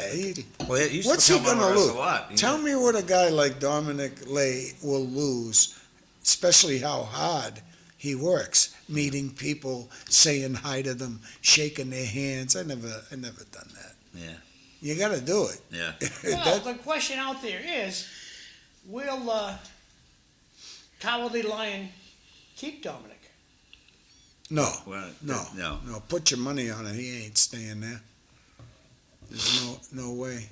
Well, he used what's to he come on gonna with us lose? a lot. Tell me what a guy like Dominic Lay will lose, especially how hard he works, meeting people, saying hi to them, shaking their hands. I never done that. Yeah. You got to do it. Yeah. Well, the question out there is, will Cowardly Lion keep Dominic? No, Well, no. Put your money on it. He ain't staying there. There's no way.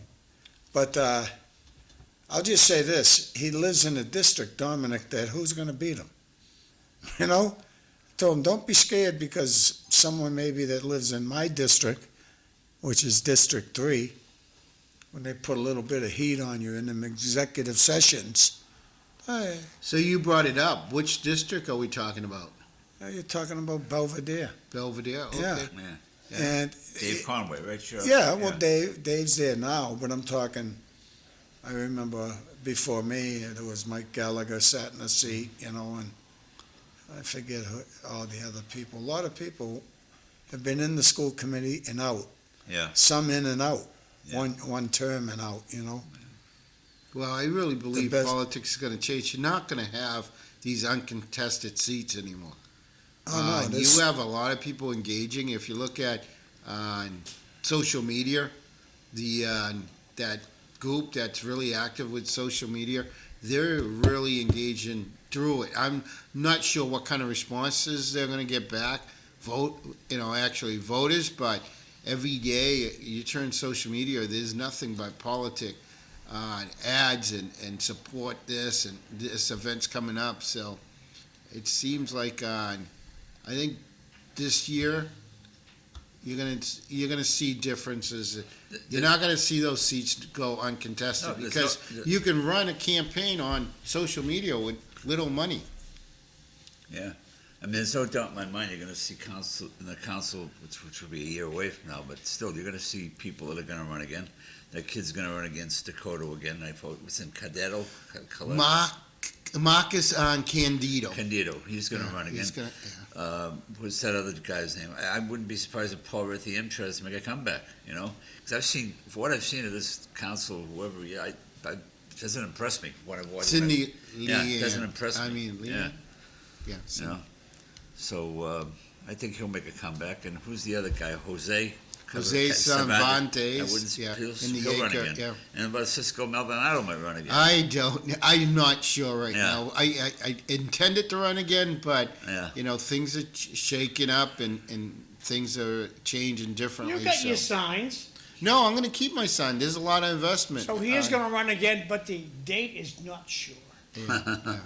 But I'll just say this: he lives in a district, Dominic, that who's going to beat him? You know, I told him, don't be scared because someone maybe that lives in my district, which is District 3, when they put a little bit of heat on you in them executive sessions. So you brought it up. Which district are we talking about? You're talking about Belvedere. Belvedere. Okay. Yeah. Yeah. And Dave Conway, right? Sure. yeah, well, Dave's there now, but I'm talking, I remember before me, there was Mike Gallagher sat in a seat, and I forget all the other people. A lot of people have been in the school committee and out. Yeah. Some in and out, Yeah. one term and out, Well, I really believe best- politics is going to change. You're not going to have these uncontested seats anymore. Oh, no, You have a lot of people engaging. If you look at social media, that group that's really active with social media, they're really engaging through it. I'm not sure what kind of responses they're going to get back, actually voters, but every day you turn social media, there's nothing but politics, ads and support this and this event's coming up. So it seems like I think this year you're gonna see differences. You're not gonna see those seats go uncontested No, because you can run a campaign on social media with little money. Yeah. I mean, there's no doubt in my mind you're going to see the council, which will be a year away from now, but still, you're going to see people that are going to run again. That kid's going to run against Dakota again. I thought it was in Cadetto. Marcus Candido. Candido. He's going to run again. What's that other guy's name? I wouldn't be surprised if Paul Rithiem tries to make a comeback, Because for what I've seen of this council, whoever, it doesn't impress me, what I've watched. Cindy it doesn't impress me. I mean, yeah. Yeah. So I think he'll make a comeback. And who's the other guy? Jose Cervantes. He'll run again. Yeah. And about Cisco Maldonado might run again. I'm not sure right Yeah. now. I intended to run again, but Yeah. things are shaking up and things are changing differently. You got your signs, No, I'm going to keep my son. There's a lot of investment. so he is going to run again, but the date is not sure. Yeah.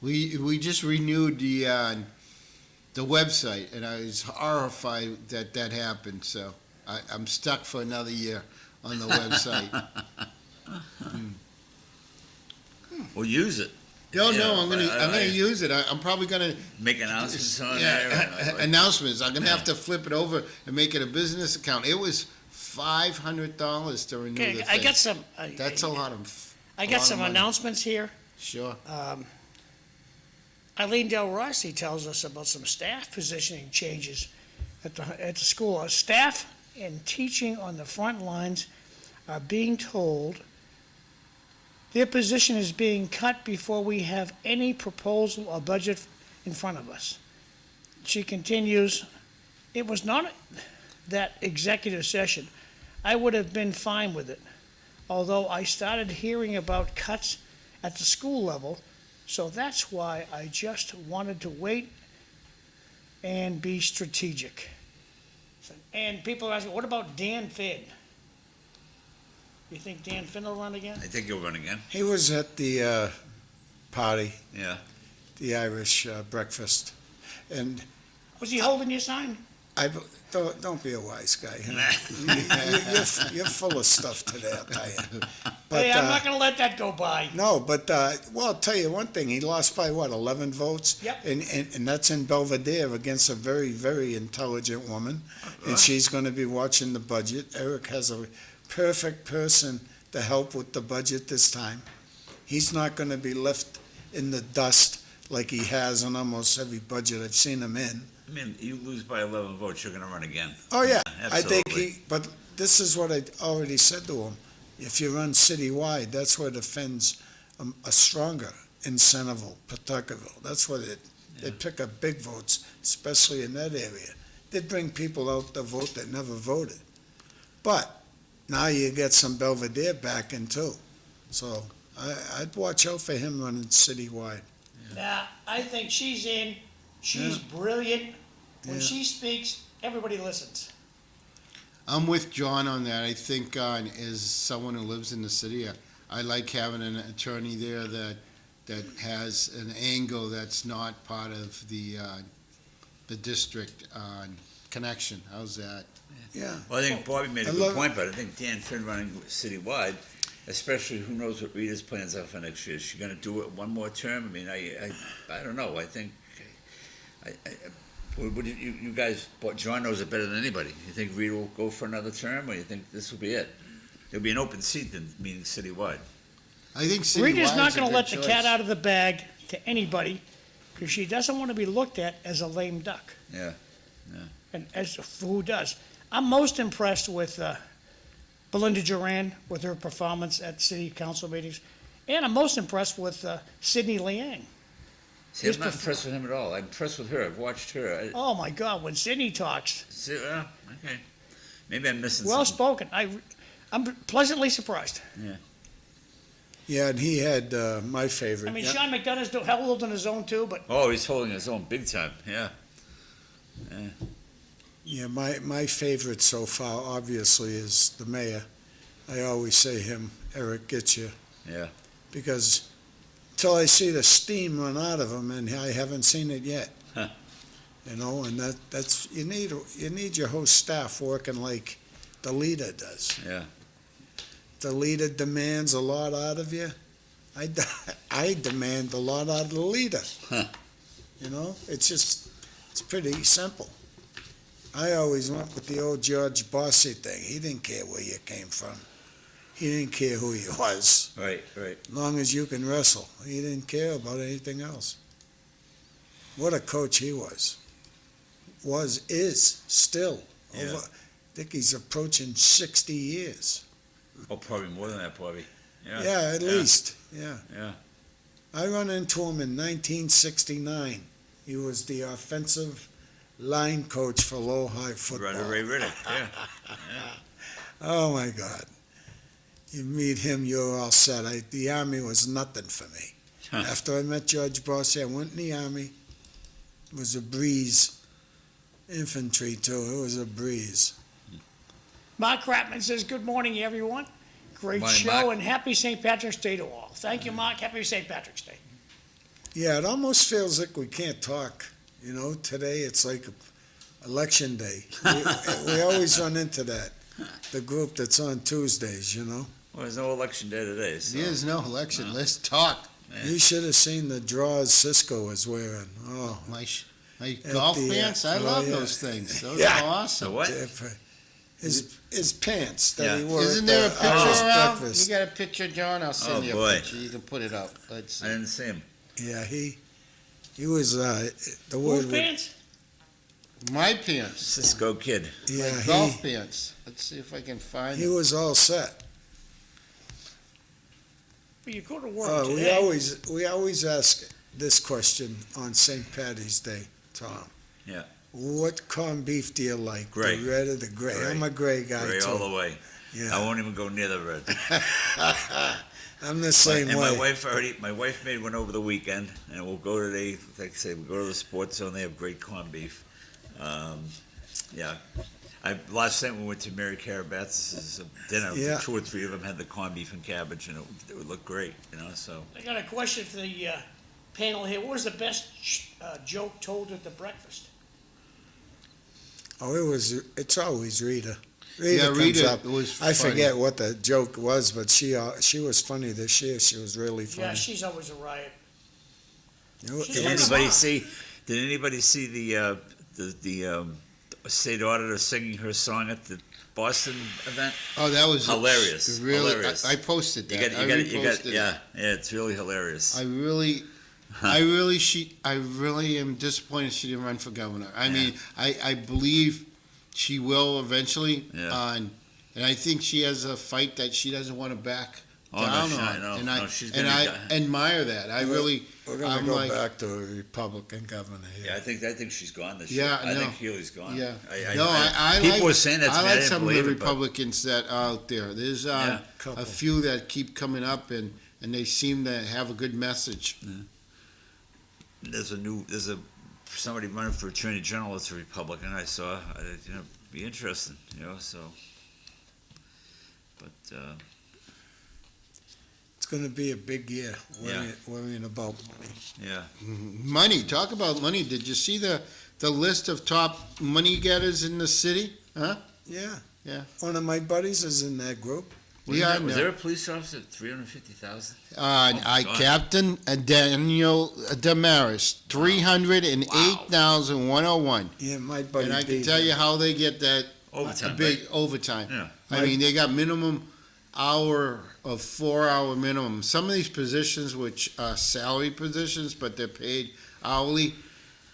We just renewed the website, and I was horrified that happened. So I'm stuck for another year on the website. Well, use it. No, Yeah, I'm gonna use it. I'm probably gonna Make announcements on there. announcements. I'm gonna have to flip it over and make it a business account. It was $500 to renew the Okay, thing. I got some. That's a lot of. I got lot some of money. announcements here. Sure. Eileen Del Rossi tells us about some staff positioning changes at the school. Staff and teaching on the front lines are being told their position is being cut before we have any proposal or budget in front of us. She continues, it was not that executive session. I would have been fine with it, although I started hearing about cuts at the school level. So that's why I just wanted to wait and be strategic. And people are asking, what about Dan Finn? You think Dan Finn will run again? I think he'll run again. He was at the party, Yeah. the Irish breakfast, and Was he holding your sign? Don't be a wise guy. You're full of stuff today, I'll tell you. But, Hey, I'm not gonna let that go by. No, but, well, I'll tell you one thing. He lost by, 11 votes? Yep. And that's in Belvedere against a very, very intelligent woman. And she's going to be watching the budget. Eric has a perfect person to help with the budget this time. He's not going to be left in the dust like he has on almost every budget I've seen him in. I mean, you lose by 11 votes, you're gonna run again. Oh, yeah. I think Absolutely. but this is what I already said to him. If you run citywide, that's what offends a stronger in Centerville, Pawtuckaville. That's what they pick up big votes, especially in that area. They'd bring people out to vote that never voted. But now you get some Belvedere back in too. So I'd watch out for him running citywide. Now, I think she's in. She's brilliant. When Yeah. she speaks, everybody listens. I'm with John on that. I think as someone who lives in the city, I like having an attorney there that has an angle that's not part of the district connection. How's that? Yeah. Well, I think Bobby made a I good love- point, but I think Dan Finn running citywide, especially who knows what Rita's plans are for next year. Is she gonna do it one more term? I mean, I don't know. I think, what do you guys, John knows it better than anybody. You think Rita will go for another term, or you think this will be it? There'll be an open seat then, meaning citywide. I think citywide Rita's not is a gonna good let the cat choice. out of the bag to anybody because she doesn't want to be looked at as a lame duck. Yeah. And as who does. I'm most impressed with Belinda Duran with her performance at city council meetings. And I'm most impressed with Sidney Liang. See, I'm not impressed with him at all. I'm impressed with her. I've watched her. Oh, my God, when Sidney talks, Okay. Maybe I'm missing well something. spoken. I'm pleasantly surprised. Yeah, and he had my favorite. I mean, Yeah. Sean McDonough's held on his own too, but Oh, he's holding his own big time. Yeah. Yeah, my favorite so far, obviously, is the mayor. I always say him, Eric gets you. Yeah. Because till I see the steam run out of him, and I haven't seen it yet. Huh. You know, and that's you need your whole staff working like the leader does. Yeah. The leader demands a lot out of you. I demand a lot out of the leader. Huh. You know, it's pretty simple. I always went with the old George Bossy thing. He didn't care where you came from. He didn't care who you was. Right. As long as you can wrestle. He didn't care about anything else. What a coach he was. Is, still. Yeah. I think he's approaching 60 years. Oh, probably more than that, Bobby. Yeah, at least. Yeah. Yeah. I run into him in 1969. He was the offensive line coach for Low High football. Brother Ray Riddick. Yeah. Oh, my God. You meet him, you're all set. The Army was nothing for me. Huh. After I met George Bossy, I went in the Army. It was a breeze. Infantry, too. It was a breeze. Mark Kratman says, good morning, everyone. Great Morning, show, Mark. and happy St. Patrick's Day to all. Thank you, Mark. Happy St. Patrick's Day. Yeah, it almost feels like we can't talk. You know, today it's like election day. We always run into that. The group that's on Tuesdays, you know. Well, there's no election day today. So. There's no election. No. Let's talk. Yeah. You should have seen the draws Cisco was wearing. Oh, My golf the, pants. I oh, love yeah. those things. Those Yeah. are awesome. So what? different. His pants that Yeah. he wore. Isn't at there a the picture Irish around? breakfast. You got a picture, John? I'll send Oh, you boy. a picture. You can put it up. Let's I see. didn't see him. Yeah, he was the Whose word. pants? My pants. Cisco kid. Yeah, My golf pants. Let's see if I can find he them. was all set. Well, you go to work We today. always ask this question on St. Patty's Day, Tom. Yeah. What corned beef do you like? Gray. The red or the gray? Gray. I'm a gray guy Gray too. all the way. Yeah. I won't even go near the red. I'm the same and way. my wife made one over the weekend, and we'll go today. Like I say, we'll go to the sports zone. They have great corned beef. Yeah. Last night we went to Mary Carabatz's dinner. Yeah. 2 or 3 of them had the corned beef and cabbage, and it would look great, you know. So I got a question for the panel here. What was the best joke told at the breakfast? Oh, it's always Rita. Yeah, comes Rita up. was I funny. forget what the joke was, but she was funny this year. She was really funny. Yeah, she's always a riot. she's Did a anybody mom. see? Did anybody see the state auditor singing her song at the Boston event? Oh, that was Hilarious. Really, Hilarious. I posted that. You got it. reposted it. Yeah, it's really hilarious. I really am disappointed she didn't run for governor. I mean, I believe she will eventually. Yeah. And I think she has a fight that she doesn't want to back down on. No, she's and gonna I admire that. We're going to go back to a Republican governor here. Yeah, I think she's gone this Yeah, year. I no. think Healy's gone. Yeah. I People were saying that to I me. like didn't some of the believe it, but- Republicans that are out there. There's a couple. few that keep coming up, and they seem to have a good message. There's somebody running for attorney general that's a Republican. I saw. Be interesting. So. But It's going to be a big year, worrying about money. yeah. Money. Talk about money. Did you see the list of top money getters in the city? Huh? Yeah. Yeah. One of my buddies is in that group. Was there a police officer at $350,000? Captain Daniel Damaris, 308,101. Yeah, my buddy. And I can Dave. tell you how they get that Overtime, big right? overtime. Yeah. I mean, they got minimum hour of 4-hour minimum. Some of these positions, which are salary positions, but they're paid hourly.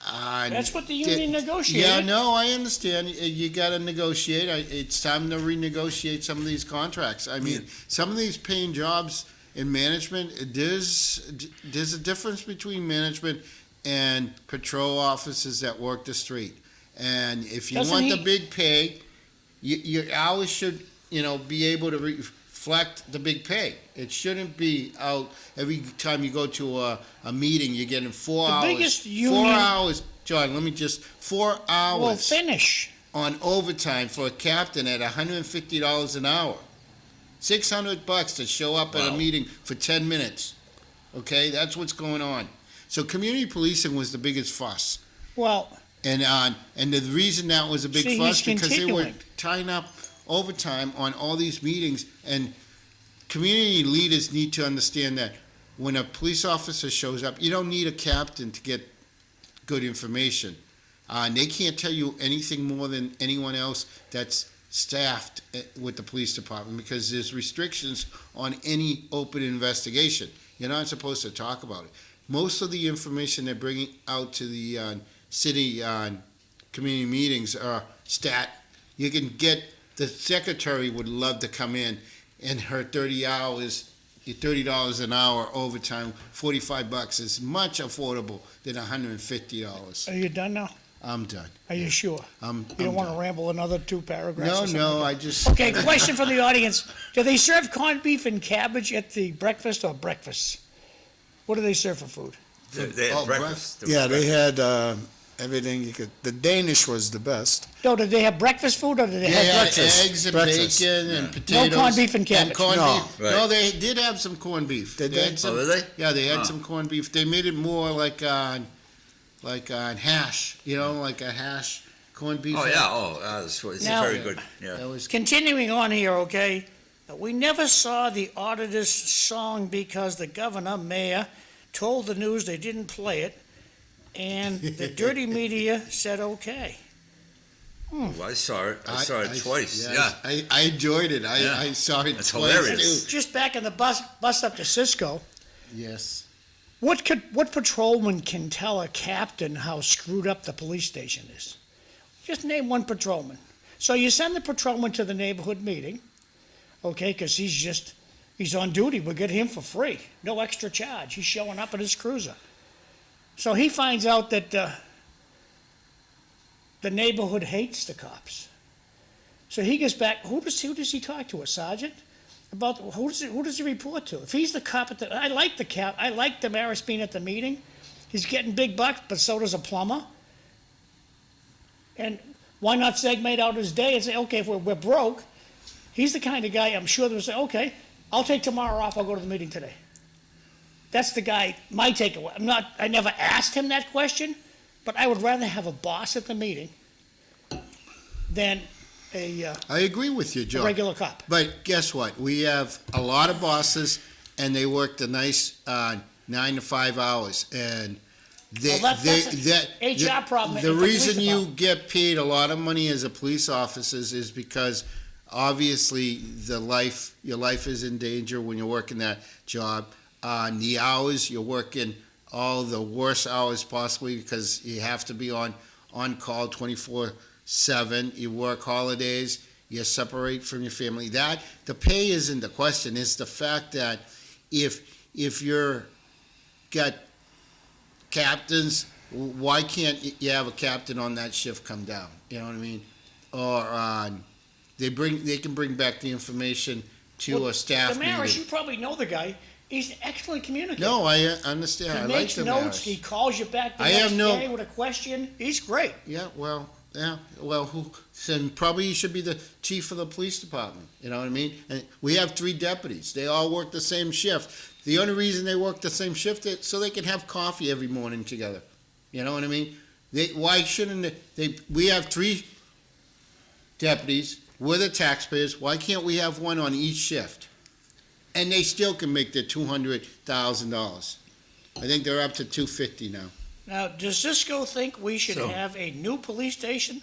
That's what the union negotiated. Yeah, no, I understand. You got to negotiate. It's time to renegotiate some of these contracts. I mean, some of these paying jobs in management, there's a difference between management and patrol officers that work the street. And if you want the big pay, your hours should, be able to reflect the big pay. It shouldn't be out every time you go to a meeting, you're getting 4 hours. biggest union- 4 hours. John, let me just, 4 hours Well, finish. on overtime for a captain at $150 an hour. $600 to show up at a Wow. meeting for 10 minutes. Okay, that's what's going on. So community policing was the biggest fuss. Well, And the reason that was a big See, fuss he's because they were continuing. tying up overtime on all these meetings, and community leaders need to understand that when a police officer shows up, you don't need a captain to get good information. And they can't tell you anything more than anyone else that's staffed with the police department because there's restrictions on any open investigation. You're not supposed to talk about it. Most of the information they're bringing out to the city community meetings are stat. You can get, the secretary would love to come in and her 30 hours, $30 an hour overtime, $45 is much affordable than $150. are you done now? I'm done. Are you sure? I'm You don't want to done. ramble another 2 paragraphs? or No, something no, like I that? just. Okay, question from the audience. Do they serve corned beef and cabbage at the breakfast or breakfast? What do they serve for food? They had Oh, breakfast. Yeah, they had everything you could. The Danish was the best. No, did they have breakfast food or did they They have had breakfast? eggs and Breakfast. bacon and potatoes. corned beef and cabbage. corned No. beef. Right. No, they did have some corned beef. Did They they? had some- Oh, did they? Yeah, they had Huh. some corned beef. They made it more like on hash, like a hash corned beef. Oh yeah. It's Now- very good. Yeah. That was Continuing on here, okay, we never saw the auditor's song because the governor, mayor, told the news they didn't play it, and the dirty media said okay. Oh, I saw it. I saw it twice. yes, Yeah. I enjoyed it. Yeah. I saw it That's twice hilarious. too. Just back in the bus up to Cisco, Yes. what patrolman can tell a captain how screwed up the police station is? Just name one patrolman. So you send the patrolman to the neighborhood meeting, okay, because he's on duty. We'll get him for free, no extra charge. He's showing up in his cruiser. So he finds out that the neighborhood hates the cops. So he gets back. Who does he talk to? A sergeant? About who does he report to? If he's the cop I like the cap. I like Damaris being at the meeting. He's getting big bucks, but so does a plumber. And why not segment out his day and say, okay, if we're broke, he's the kind of guy I'm sure they'll say, okay, I'll take tomorrow off. I'll go to the meeting today. That's the guy. My takeaway. I never asked him that question, but I would rather have a boss at the meeting than a I agree with you, Joe. regular cop. But guess what? We have a lot of bosses, and they work the nice 9 to 5 hours, and That's an HR problem. The at the reason police you department. get paid a lot of money as a police officer is because obviously your life is in danger when you're working that job. The hours you're working, all the worst hours possibly, because you have to be on call 24/7. You work holidays. You separate from your family. The pay isn't the question. It's the fact that if you're got captains, why can't you have a captain on that shift come down? You know what I mean? Or they can bring back the information to a staff Damaris, meeting. you probably know the guy. He's an excellent communicator. No, I understand. I He like makes the notes. He calls you back the next day with a question. He's great. Yeah, well, then probably he should be the chief of the police department. You know what I mean? And we have 3 deputies. They all work the same shift. The only reason they work the same shift is so they can have coffee every morning together. You know what I mean? Why shouldn't they? We have 3 deputies. We're the taxpayers. Why can't we have one on each shift? And they still can make their $200,000. I think they're up to $250,000 now. Now, does Cisco think we should So- have a new police station?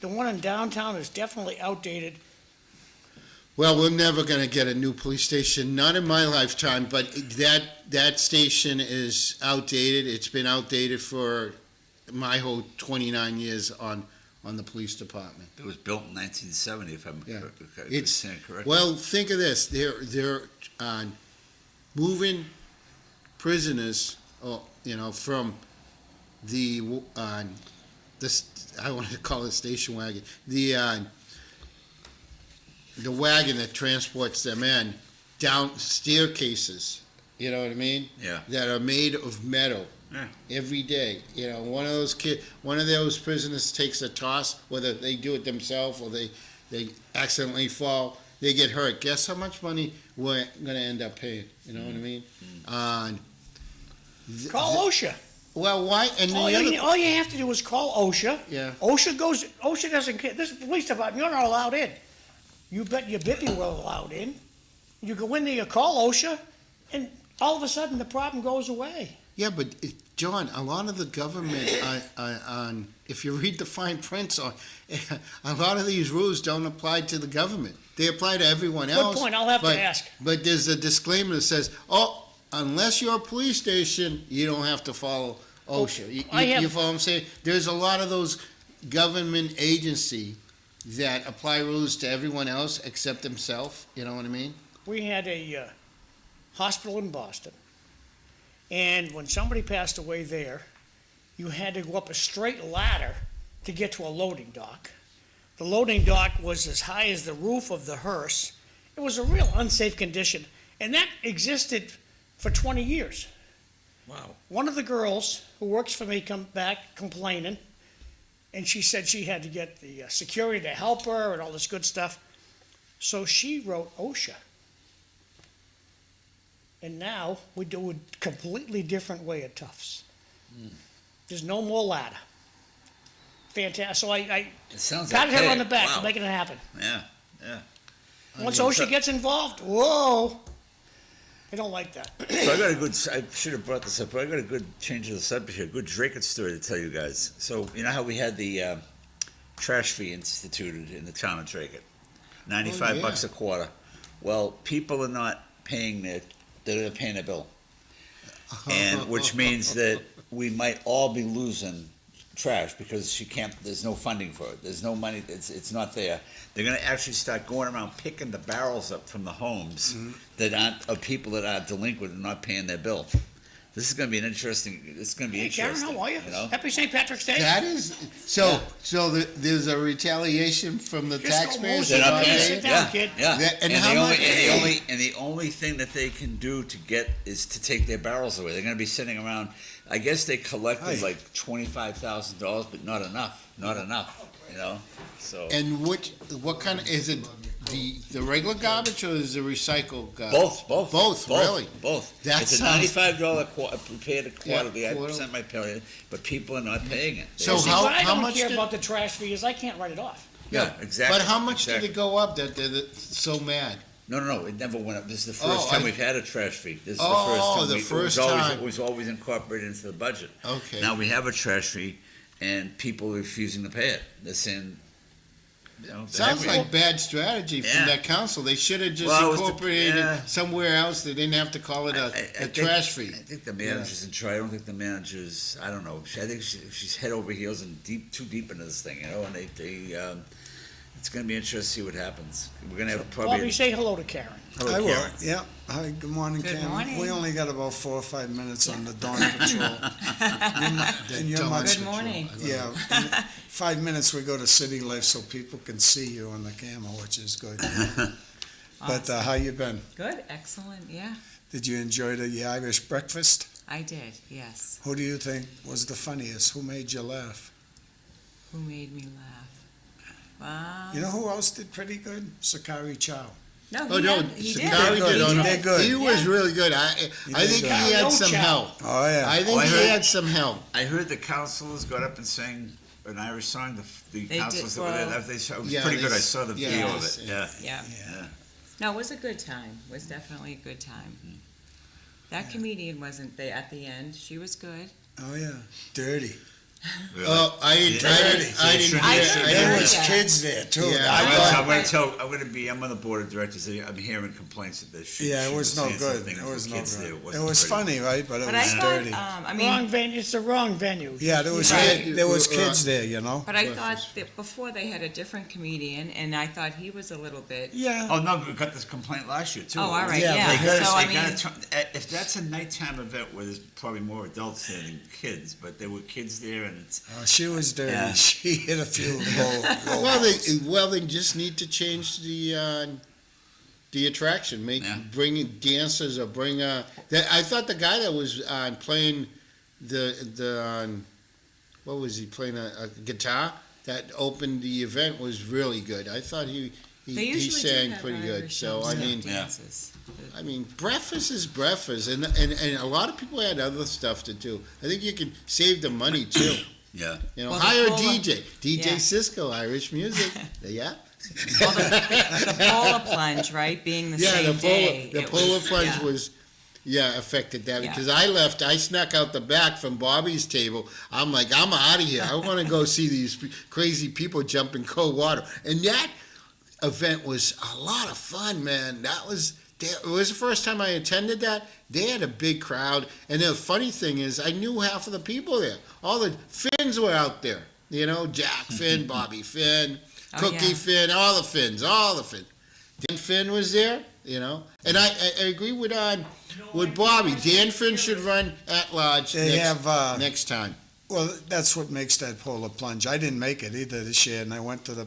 The one in downtown is definitely outdated. Well, we're never going to get a new police station, not in my lifetime, but that station is outdated. It's been outdated for my whole 29 years on the police department. It was built in 1970, if I'm It's saying correct. well, think of this: they're moving prisoners, from the I wanted to call it station wagon, the wagon that transports them in down staircases. You know what I mean? Yeah. That are made of metal. Yeah. Every day, one of those prisoners takes a toss, whether they do it themselves or they accidentally fall, they get hurt. Guess how much money we're going to end up paying? You know what I mean? Call OSHA. Well, why? And All you have to do is call OSHA. Yeah. OSHA doesn't care. This is the police department. You're not allowed in. You bet your bippy we're allowed in. You go in there, you call OSHA, and all of a sudden the problem goes away. Yeah, but John, a lot of the government, if you read the fine prints on, a lot of these rules don't apply to the government. They apply to everyone else. Good point. I'll have to ask. But there's a disclaimer that says, unless you're a police station, you don't have to follow OSHA. You follow what I'm saying? There's a lot of those government agency that apply rules to everyone else except themselves. You know what I mean? We had a hospital in Boston, and when somebody passed away there, you had to go up a straight ladder to get to a loading dock. The loading dock was as high as the roof of the hearse. It was a real unsafe condition, and that existed for 20 years. Wow. One of the girls who works for me come back complaining, and she said she had to get the security to help her and all this good stuff. So she wrote OSHA. And now we do a completely different way at Tufts. There's no more ladder. Fantastic. So I It sounds pat like her on the back wow. for making it happen. Yeah. Once OSHA gets involved, whoa, they don't like that. So I should have brought this up, but I got a good change of the subject here, a good Dracut story to tell you guys. So, you know how we had the trash fee instituted in the town of Dracut? $95 a quarter. Well, people are not paying they're paying their bill. And which means that we might all be losing trash because there's no funding for it. There's no money, it's not there. They're gonna actually start going around picking the barrels up from the homes of people that are delinquent and not paying their bill. This is gonna be interesting. Hey, Karen, how are you? You know? Happy St. Patrick's Day. That is there's a retaliation from the Just go taxpayers. They're not paying. They're Sit down, kid. Yeah. And the only thing that they can do to get is to take their barrels away. They're going to be sitting around. I guess they collected like $25,000, but not enough. Not enough. You know. So. And what kind of is it? The regular garbage or is it recycled garbage? Both. Really? Both. That it's a sounds- $95 prepared quarterly. Yeah, I sent my pay, but people are not paying it. So See, what I how don't much care did- about the trash fee is I can't write it off. Yeah, exactly. But how much exactly. did it go up that they're so mad? No, it never went up. This is the Oh, first time I- we've had a trash fee. This is Oh, the the first first time. time. It was always incorporated into the budget. Okay. Now we have a trash fee, and people are refusing to pay it. They're saying, Sounds like bad strategy from Yeah. that council. They should have just Well, it was incorporated yeah. it somewhere else. They didn't have to call it a think- trash fee. I think the manager's in charge. I don't think the manager's. I don't know. I think she's head over heels and too deep into this thing, And it's going to be interesting to see what happens. We're going to have probably. Bobby, say hello to Karen. Hello, I will, Karen. yeah. Hi, good morning, Good Cam. morning. We only got about 4 or 5 minutes on the dawn patrol. And you're Dawn much, Good morning. yeah. In 5 minutes, we go to City Life so people can see you on the camera, which is good. But how you been? Good, excellent, yeah. Did you enjoy the Irish breakfast? I did, yes. Who do you think was the funniest? Who made you laugh? Who made me laugh? Wow. You know who else did pretty good? Sakari Chow. No, Oh, no, he did. Sakari He did. did. Oh, no. He did good. He was really good. I did think good. he had No some chow. help. Oh, yeah. I think I he heard- had some help. I heard the councilors got up and sang an Irish song. The They councilors did, that were there, well, it was yeah, pretty they good. I s- saw the yeah, video they of s- it. Yeah. Yeah. Yeah. No, it was a good time. It was definitely a good time. That comedian wasn't there at the end. She was good. Oh, yeah. Dirty. Really. Oh, I didn't I hear. didn't There hear was that. kids there, too. Yeah. I'm on the board of directors. I'm hearing complaints that this. Yeah, it was no good. It was no good. It was funny, right? But it But I was thought, dirty. I Wrong mean, venue, it's the wrong venue. Yeah, there was Right. kids there, you know. but I thought that before they had a different comedian, and I thought he was a little bit. Yeah. Oh no, we got this complaint last year too. Oh, all right, Yeah, yeah. they gotta- So I They gotta mean, if that's a nighttime event where there's probably more adults there than kids, but there were kids there, and it's Oh, she was dirty. Yeah. She hit a few low. Well, they just need to change the attraction. Bring in dancers or bring. I thought the guy that was playing what was he playing a guitar that opened the event was really good. I thought they he usually do sang have pretty good. Irish So I mean, dances. breakfast is breakfast, and a lot of people had other stuff to do. I think you can save the money too. yeah. You know, Well, the hire a Polar- DJ Yeah. Cisco, Irish music. Yeah. Well, the polar plunge, right, being the Yeah, same day. the it polar was- plunge yeah. was, affected that Yeah. because I snuck out the back from Bobby's table. I'm like, I'm out of here. I want to go see these crazy people jump in cold water. And that event was a lot of fun, man. It was the first time I attended that. They had a big crowd. And the funny thing is, I knew half of the people there. All the Finns were out there. You know, Jack Finn, Bobby Finn, Oh, Cookie yeah. Finn, all the Finns. Dan Finn was there, you know. And I agree with Bobby. Dan Finn should run at large next time. Well, that's what makes that polar plunge. I didn't make it either this year, and I went to the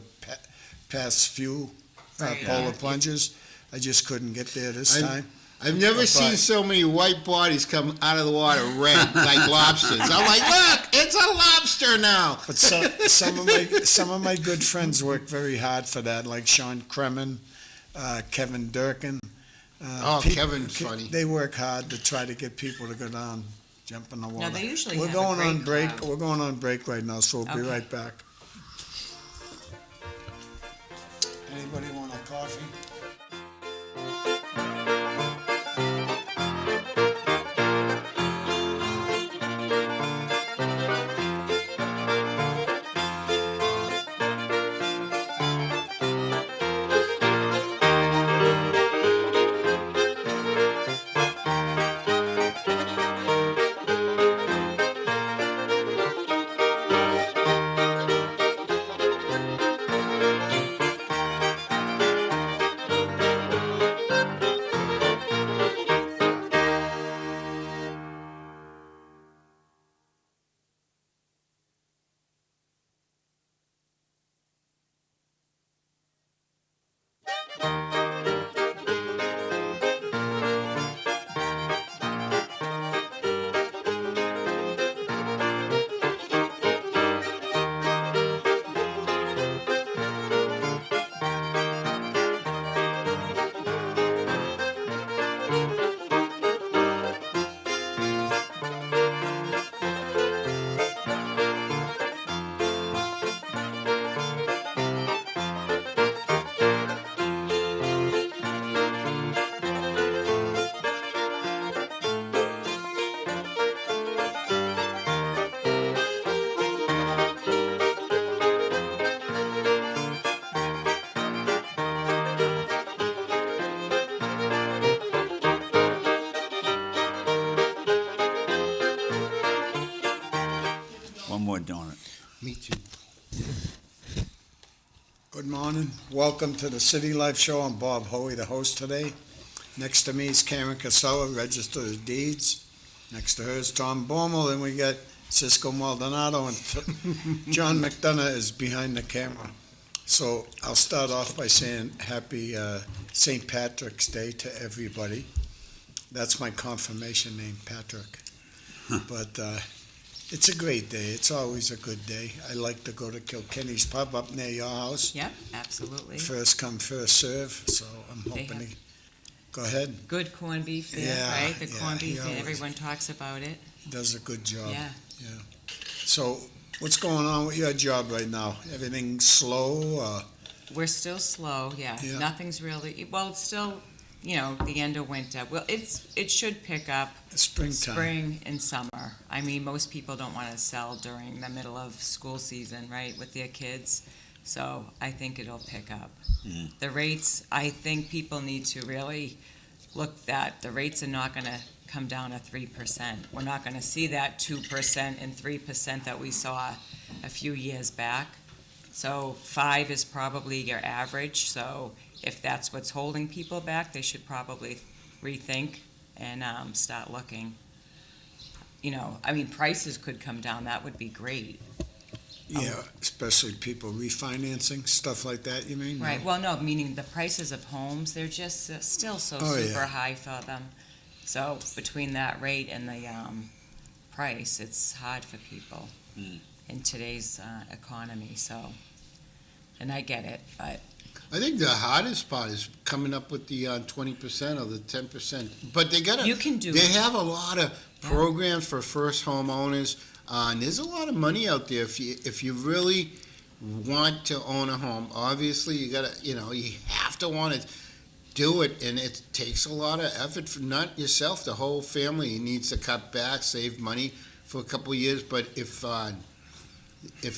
past few Right. polar plunges. I just couldn't get there this time. I've never seen so many white bodies come out of the water red like lobsters. I'm like, look, it's a lobster now. But some of my good friends worked very hard for that, like Sean Kremen, Kevin Durkin. Kevin's funny. They work hard to try to get people to go down, jump in the water. No, they usually We're have a going great on break. crowd. We're going on break right now, so we'll be Okay. right back. Anybody want a coffee? Good morning. Welcome to the City Life Show. I'm Bob Hoey, the host today. Next to me is Karen Cassella, Register of Deeds. Next to her is Tom Bomil, and we got Cisco Maldonado, and John McDonough is behind the camera. So I'll start off by saying happy St. Patrick's Day to everybody. That's my confirmation name, Patrick. But it's a great day. It's always a good day. I like to go to Kilkenny's Pub up near your house. Yep, absolutely. First come, first serve. So I'm They hoping have- to go ahead. Good corned beef there, Yeah, right? The yeah, corned beef, he always- everyone talks about it. Does a good job. Yeah. So what's going on with your job right now? Everything slow? We're still slow, yeah. Yeah. Nothing's really, well, it's still, the end of winter. Well, it should pick up Springtime. spring and summer. I mean, most people don't want to sell during the middle of school season, right, with their kids. So I think it'll pick up. The rates, I think people need to really look that the rates are not going to come down to 3%. We're not going to see that 2% and 3% that we saw a few years back. So 5 is probably your average. So if that's what's holding people back, they should probably rethink and start looking. Prices could come down. That would be great. Yeah, especially people refinancing, stuff like that, you mean? Right. Well, no, meaning the prices of homes, they're just still so Oh, super yeah. high for them. So between that rate and the price, it's hard for people in today's economy. So, and I get it, but I think the hardest part is coming up with the 20% or the 10%. But they got you can do They it. have a lot of programs for first homeowners, and there's a lot of money out there if you really want to own a home. Obviously, you have to want to do it, and it takes a lot of effort for not yourself, the whole family needs to cut back, save money for a couple of years. But if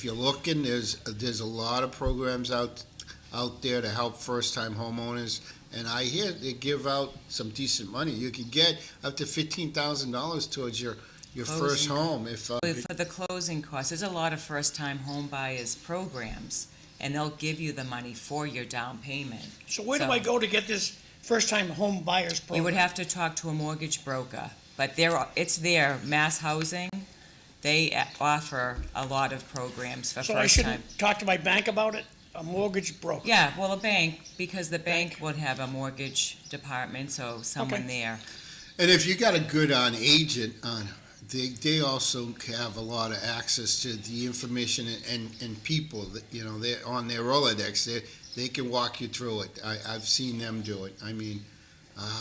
you're looking, there's a lot of programs out there to help first-time homeowners, and I hear they give out some decent money. You can get up to $15,000 towards your first Closing. home. If for the closing costs, there's a lot of first-time home buyers programs, and they'll give you the money for your down payment. So where do So- I go to get this first-time home buyers program? You would have to talk to a mortgage broker, but it's there, Mass Housing, they offer a lot of programs for So I first time. shouldn't talk to my bank about it? A mortgage broker? Yeah, well, a bank, because the bank would have a mortgage department, so someone Okay. there. And if you got a good agent they also have a lot of access to the information and people that they're on their Rolodex. They can walk you through it. I've seen them do it. I mean,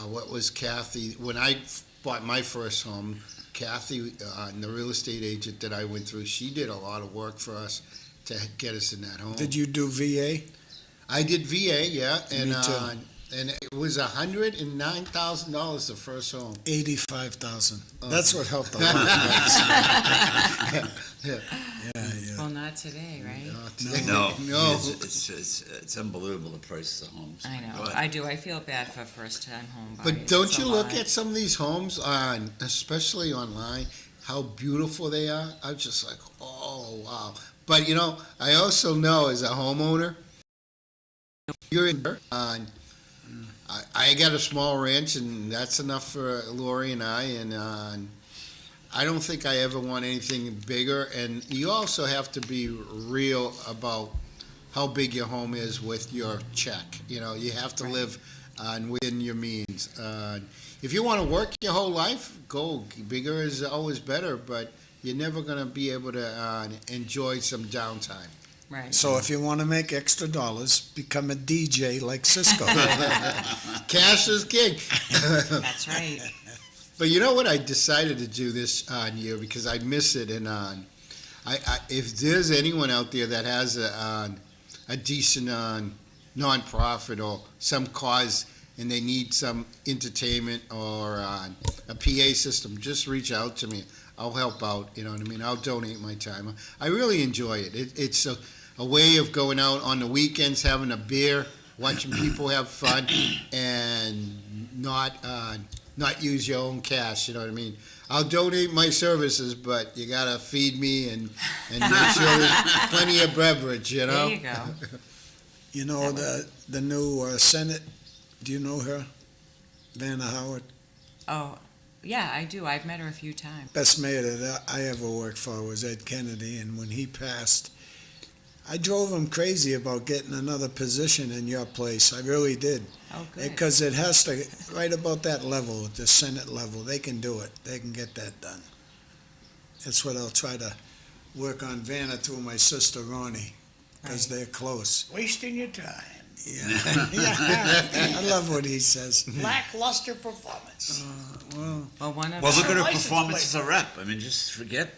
what was Kathy when I bought my first home? Kathy, the real estate agent that I went through, she did a lot of work for us to get us in that home. Did you do VA? I did VA, yeah, and Me too. and it was $109,000 the first home. 85,000. Oh. That's what helped a lot. yeah. Well, not today, right? No, No. it's unbelievable the prices of homes. I know, Go ahead. I do, I feel bad for first-time home buyers. But don't It's you a look lot. at some of these homes especially online, how beautiful they are? I'm just like, oh wow. But I also know as a homeowner, you're in. I got a small ranch, and that's enough for Lori and I. And I don't think I ever want anything bigger. And you also have to be real about how big your home is with your check. You have to live within your means. If you want to work your whole life, go bigger is always better. But you're never going to be able to enjoy some downtime. Right. So if you want to make extra dollars, become a DJ like Cisco. Cash is king. That's right. But you know what? I decided to do this year because I miss it. And if there's anyone out there that has a decent nonprofit or some cause and they need some entertainment or a PA system, just reach out to me. I'll help out. You know what I mean? I'll donate my time. I really enjoy it. It's a way of going out on the weekends, having a beer, watching people have fun, and not use your own cash. You know what I mean? I'll donate my services, but you gotta feed me and make sure there's plenty of beverage. There you go. You know the new Senate, do you know her? Vanna Howard? Oh, yeah, I do. I've met her a few times. Best mayor that I ever worked for was Ed Kennedy, and when he passed, I drove him crazy about getting another position in your place. I really did. Oh, good. Because it has to, right about that level, the Senate level, they can do it. They can get that done. That's what I'll try to work on Vanna through my sister Ronnie, because Right. they're close. Wasting your time. Yeah. Yeah. I love what he says. Lackluster performance. Well, one of Well, look our- at her License performance plate. as a rep. I mean, just forget.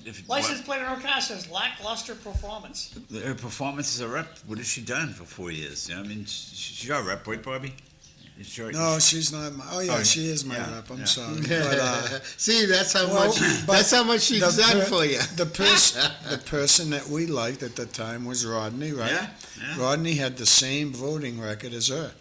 If License plate on her car says lackluster performance. her performance as a rep. What has she done for 4 years? You know, I mean, she's your rep, right, Bobby? Is your, No, she's not. Oh, she is my yeah, rep. I'm yeah. sorry. But, See, that's how well, much. but That's how much she's done for you. the person that we liked at the time was Rodney, right? Yeah, yeah. Rodney had the same voting record as her.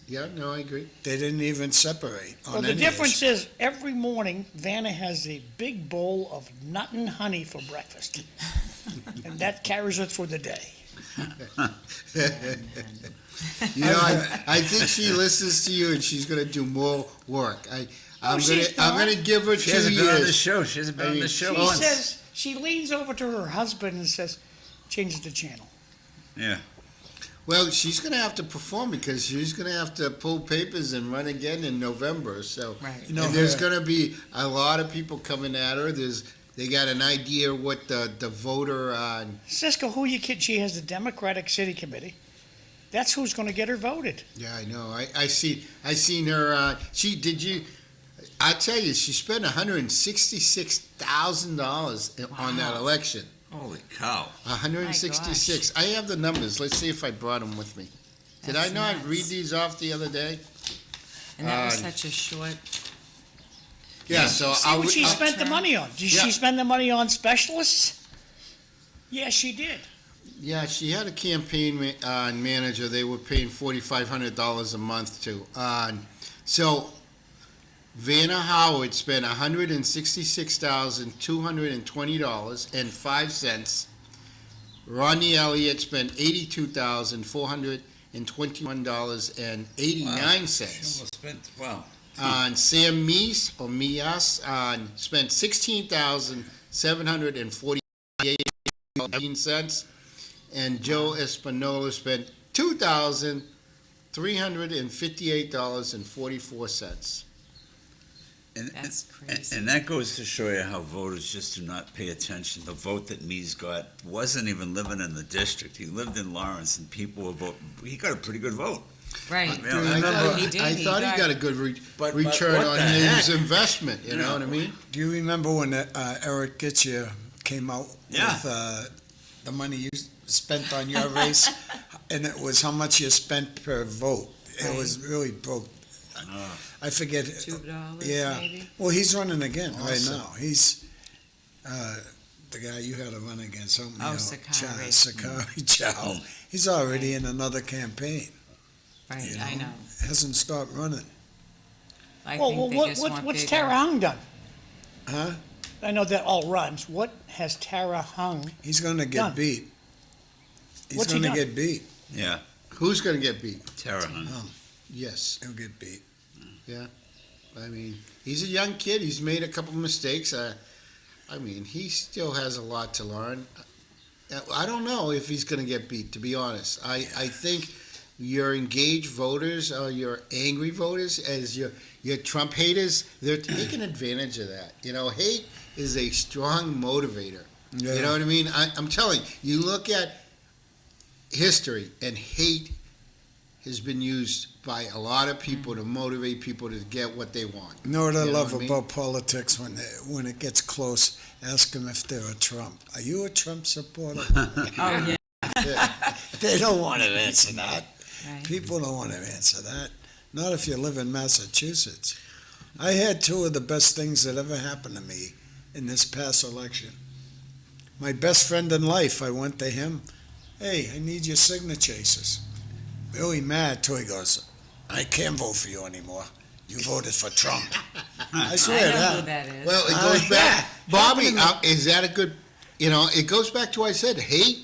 Yeah, no, I agree. They didn't even separate on Well, the any difference issue. is every morning Vanna has a big bowl of nut and honey for breakfast. And that carries her through the day. You know, I think she listens to you, and she's going to do more work. I'm she's gonna not. give her She 2 hasn't been on this years. show. She hasn't been on this show She once. says, she leans over to her husband and says, change the channel. Yeah. Well, she's going to have to perform because she's going to have to pull papers and run again in November. So, Right. You know, and there's her- going to be a lot of people coming at her. They got an idea what the voter Cisco, who you kid? She has the Democratic City Committee. That's who's going to get her voted. Yeah, I know. I seen her. I tell you, she spent $166,000 on that election. Holy cow. 166. I have the numbers. Let's see if I brought them with me. Did I That's not nuts. read these off the other day? And that was Uh, such a short. Yeah. So See what she I'll- spent the money on. Did Yeah. she spend the money on specialists? Yes, she did. Yeah, she had a campaign manager. They were paying $4,500 a month to. So Vanna Howard spent $166,220.05. Rodney Elliott spent $82,421.89. Almost spent, wow. Sam Mias spent $16,748.18. And Joe Espinola spent $2,358.44. That's crazy. And that goes to show you how voters just do not pay attention. The vote that Mies got wasn't even living in the district. He lived in Lawrence, and people were voting. He got a pretty good vote. Right. I mean, He did. I thought he got a good But return what on the his heck? investment. You know Yeah. what I mean? Do you remember when Eric Gitcher came out Yeah. with the money you spent on your race? And it was how much you spent per vote. It was really broke. I forget. $2 Yeah. maybe. Well, he's running again right Awesome. now. He's the guy you had to run against. Help me Oh, out. Sakari. Sakari Chow. He's already in another campaign. Right, You I know. Hasn't stopped running. I Well, think they just want what's bigger. Tara Hung done? Huh? I know that all rhymes. What has Tara Hung? He's going to get Done. beat. He's What's he going to done? get beat. Yeah, Who's going to get beat? Tara Hunt. Yes. He'll get beat. I mean, he's a young kid. He's made a couple mistakes. I mean, he still has a lot to learn. I don't know if he's going to get beat, to be honest. I think your engaged voters or your angry voters, as your Trump haters, they're taking advantage of that. You know, hate is a strong motivator. Yeah. You know what I mean? I'm telling you, you look at history, and hate has been used by a lot of people to motivate people to get what they want. You know what I You know love what I mean? about politics when it gets close? Ask them if they're a Trump. Are you a Trump supporter? Oh, yeah, They don't want to answer that. right. People don't want to answer that. Not if you live in Massachusetts. I had two of the best things that ever happened to me in this past election. My best friend in life, I went to him. Hey, I need your signature. He says, really mad till he goes, I can't vote for you anymore. You voted for Trump. I I swear know that. who that is. Well, it goes back. yeah. Bobby, is that a good, it goes back to what I said, hate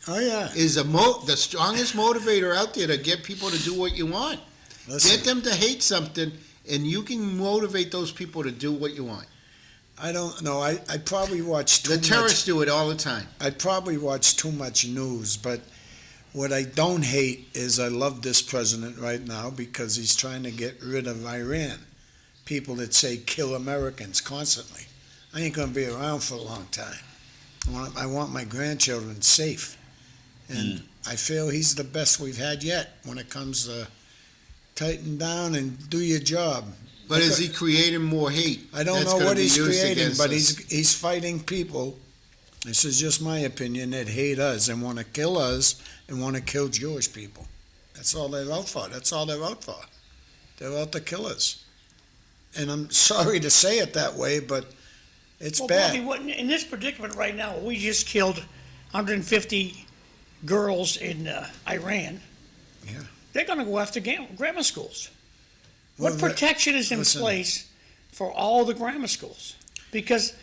Oh, yeah. is the strongest motivator out there to get people to do what you want. Listen, Get them to hate something, and you can motivate those people to do what you want. I don't know. I probably watch too The much. terrorists do it all the time. I probably watch too much news, but what I don't hate is I love this president right now because he's trying to get rid of Iran. People that say kill Americans constantly. I ain't going to be around for a long time. I want my grandchildren safe. And I feel he's the best we've had yet when it comes to tighten down and do your job. But is he creating more hate? I don't know what he's creating, but he's fighting people. This is just my opinion, that hate us and want to kill us and want to kill Jewish people. That's all they're out for. That's all they're out for. They're out to kill us. And I'm sorry to say it that way, but it's bad. Bobby, in this predicament right now, we just killed 150 girls in Iran. Yeah. They're going to go after grammar schools. Well, What protection is in place for all the grammar schools? Because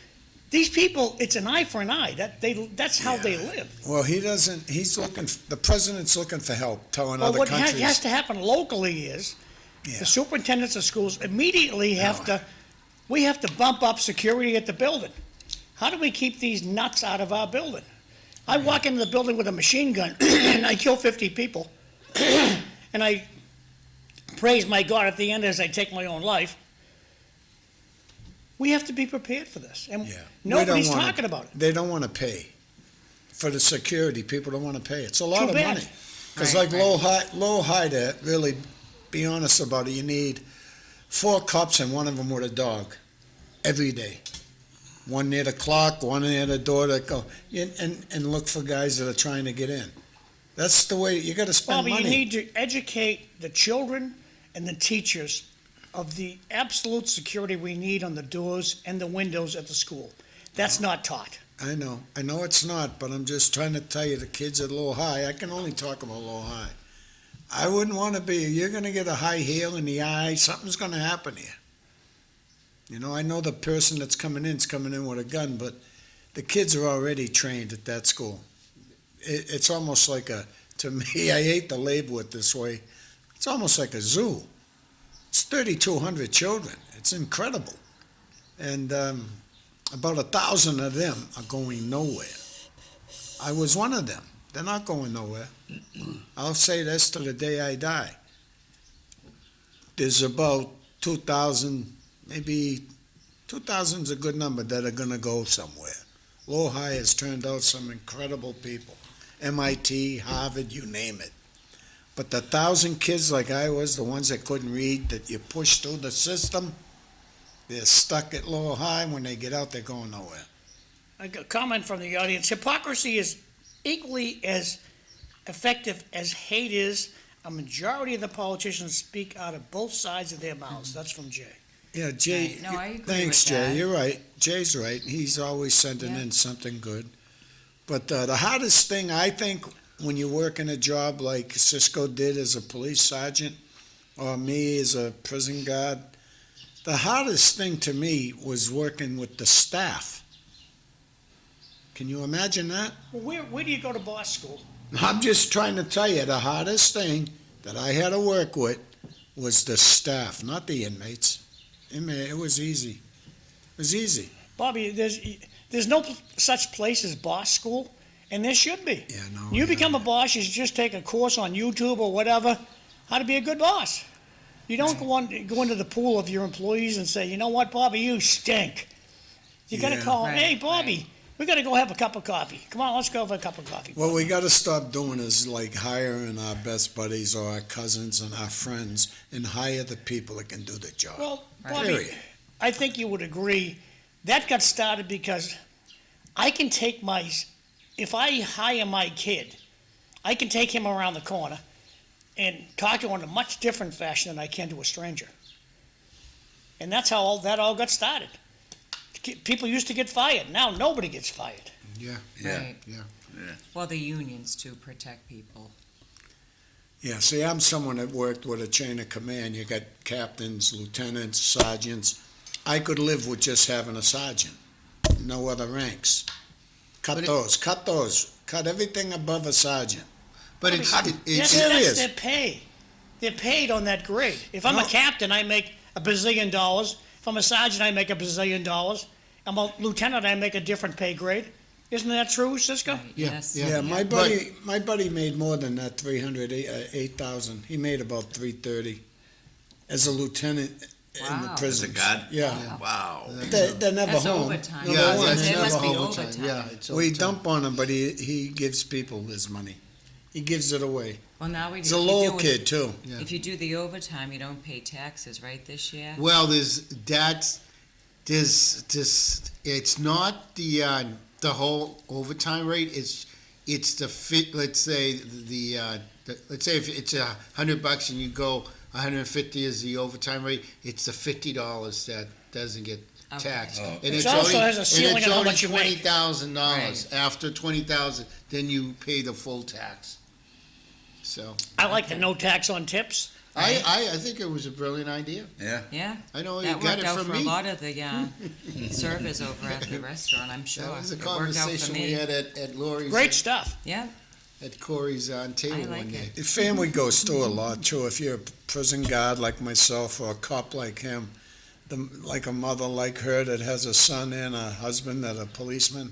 these people, it's an eye for an eye. That's how they live. Well, he doesn't. He's looking. The president's looking for help, telling other What countries. has to happen locally is the superintendents of schools immediately have to. We have to bump up security at the building. How do we keep these nuts out of our building? I walk into the building with a machine gun and I kill 50 people, and I praise my God at the end as I take my own life. We have to be prepared for this, and nobody's talking about it. They don't want to pay for the security. People don't want to pay. It's a lot of money. Because low high to really be honest about it, you need 4 cops and one of them with a dog every day. One near the clock, one near the door that go and look for guys that are trying to get in. That's the way you got to spend Bobby, money. you need to educate the children and the teachers of the absolute security we need on the doors and the windows at the school. That's not taught. I know it's not, but I'm just trying to tell you, the kids at Low High, I can only talk about Low High. I wouldn't want to be, you're going to get a high heel in the eye, something's going to happen here. You know, I know the person that's coming in is coming in with a gun, but the kids are already trained at that school. It's almost like to me, I hate to label it this way, it's almost like a zoo. It's 3,200 children. It's incredible. And about 1,000 of them are going nowhere. I was one of them. They're not going nowhere. I'll say this to the day I die. There's about 2,000, maybe 2,000 is a good number, that are going to go somewhere. Low High has turned out some incredible people. MIT, Harvard, you name it. But the 1,000 kids like I was, the ones that couldn't read, that you push through the system, they're stuck at Low High. When they get out, they're going nowhere. A comment from the audience. Hypocrisy is equally as effective as hate is. A majority of the politicians speak out of both sides of their mouths. That's from Jay. Yeah, Jay. Right. No, I agree Thanks, with Jay. that. You're right. Jay's right. He's always sending in something good. But the hardest thing, I think, when you work in a job like Cisco did as a police sergeant, or me as a prison guard, the hardest thing to me was working with the staff. Can you imagine that? Well, where do you go to boss school? I'm just trying to tell you, the hardest thing that I had to work with was the staff, not the inmates. It was easy. It was easy. Bobby, there's no such place as boss school, and there should be. Yeah, no. You become a boss, you should just take a course on YouTube or whatever, how to be a good boss. You don't go into the pool of your employees and say, you know what, Bobby, you stink. You got to call, hey, Bobby, we got to go have a cup of coffee. Come on, let's go have a cup of coffee. What we got to stop doing is like hiring our best buddies or our cousins and our friends and hire the people that can do the job. Well, Bobby, Period. I think you would agree that got started because I can take if I hire my kid, I can take him around the corner and talk to him in a much different fashion than I can to a stranger. And that's how that all got started. People used to get fired. Now nobody gets fired. Yeah. Right. Yeah. Well, the unions to protect people. Yeah, see, I'm someone that worked with a chain of command. You got captains, lieutenants, sergeants. I could live with just having a sergeant. No other ranks. Cut those cut everything above a sergeant. But it's That's serious. their pay. They're paid on that grade. If I'm No. a captain, I make $1 bazillion. If I'm a sergeant, I make $1 bazillion. I'm a lieutenant, I make a different pay grade. Isn't that true, Cisco? Right, yes. Yeah, my buddy made more than that, 8,000. He made about 330 as a lieutenant in the Wow. prison. As a guard? Yeah. Wow. They're never That's home. overtime. Number Yeah, one, that's they're It must never be home. overtime. Yeah, it's We overtime. dump on him, but he gives people his money. He gives it away. Well, now we do. He's a if you lowell do kid, too. Yeah. If you do the overtime, you don't pay taxes, right, this year? Well, it's not the whole overtime rate. It's the fit. Let's say let's say if it's $100 and you go 150 is the overtime rate. It's the $50 that doesn't get Okay. taxed, Oh. and It it's also only, has a ceiling and it's on how only much you make. $20,000. After 20,000, then you pay the full tax. So Oh, I like the no tax on tips. I think it was a brilliant idea. Yeah. Yeah. I know you That got worked it out from for me. a lot of the servers over at the restaurant, I'm sure. That was a It worked out for conversation we me. had at Lori's. Great stuff. Yeah, At Corey's table I like one day. it. Your family goes through a lot, too. If you're a prison guard like myself or a cop like him, like a mother like her that has a son and a husband that are policemen,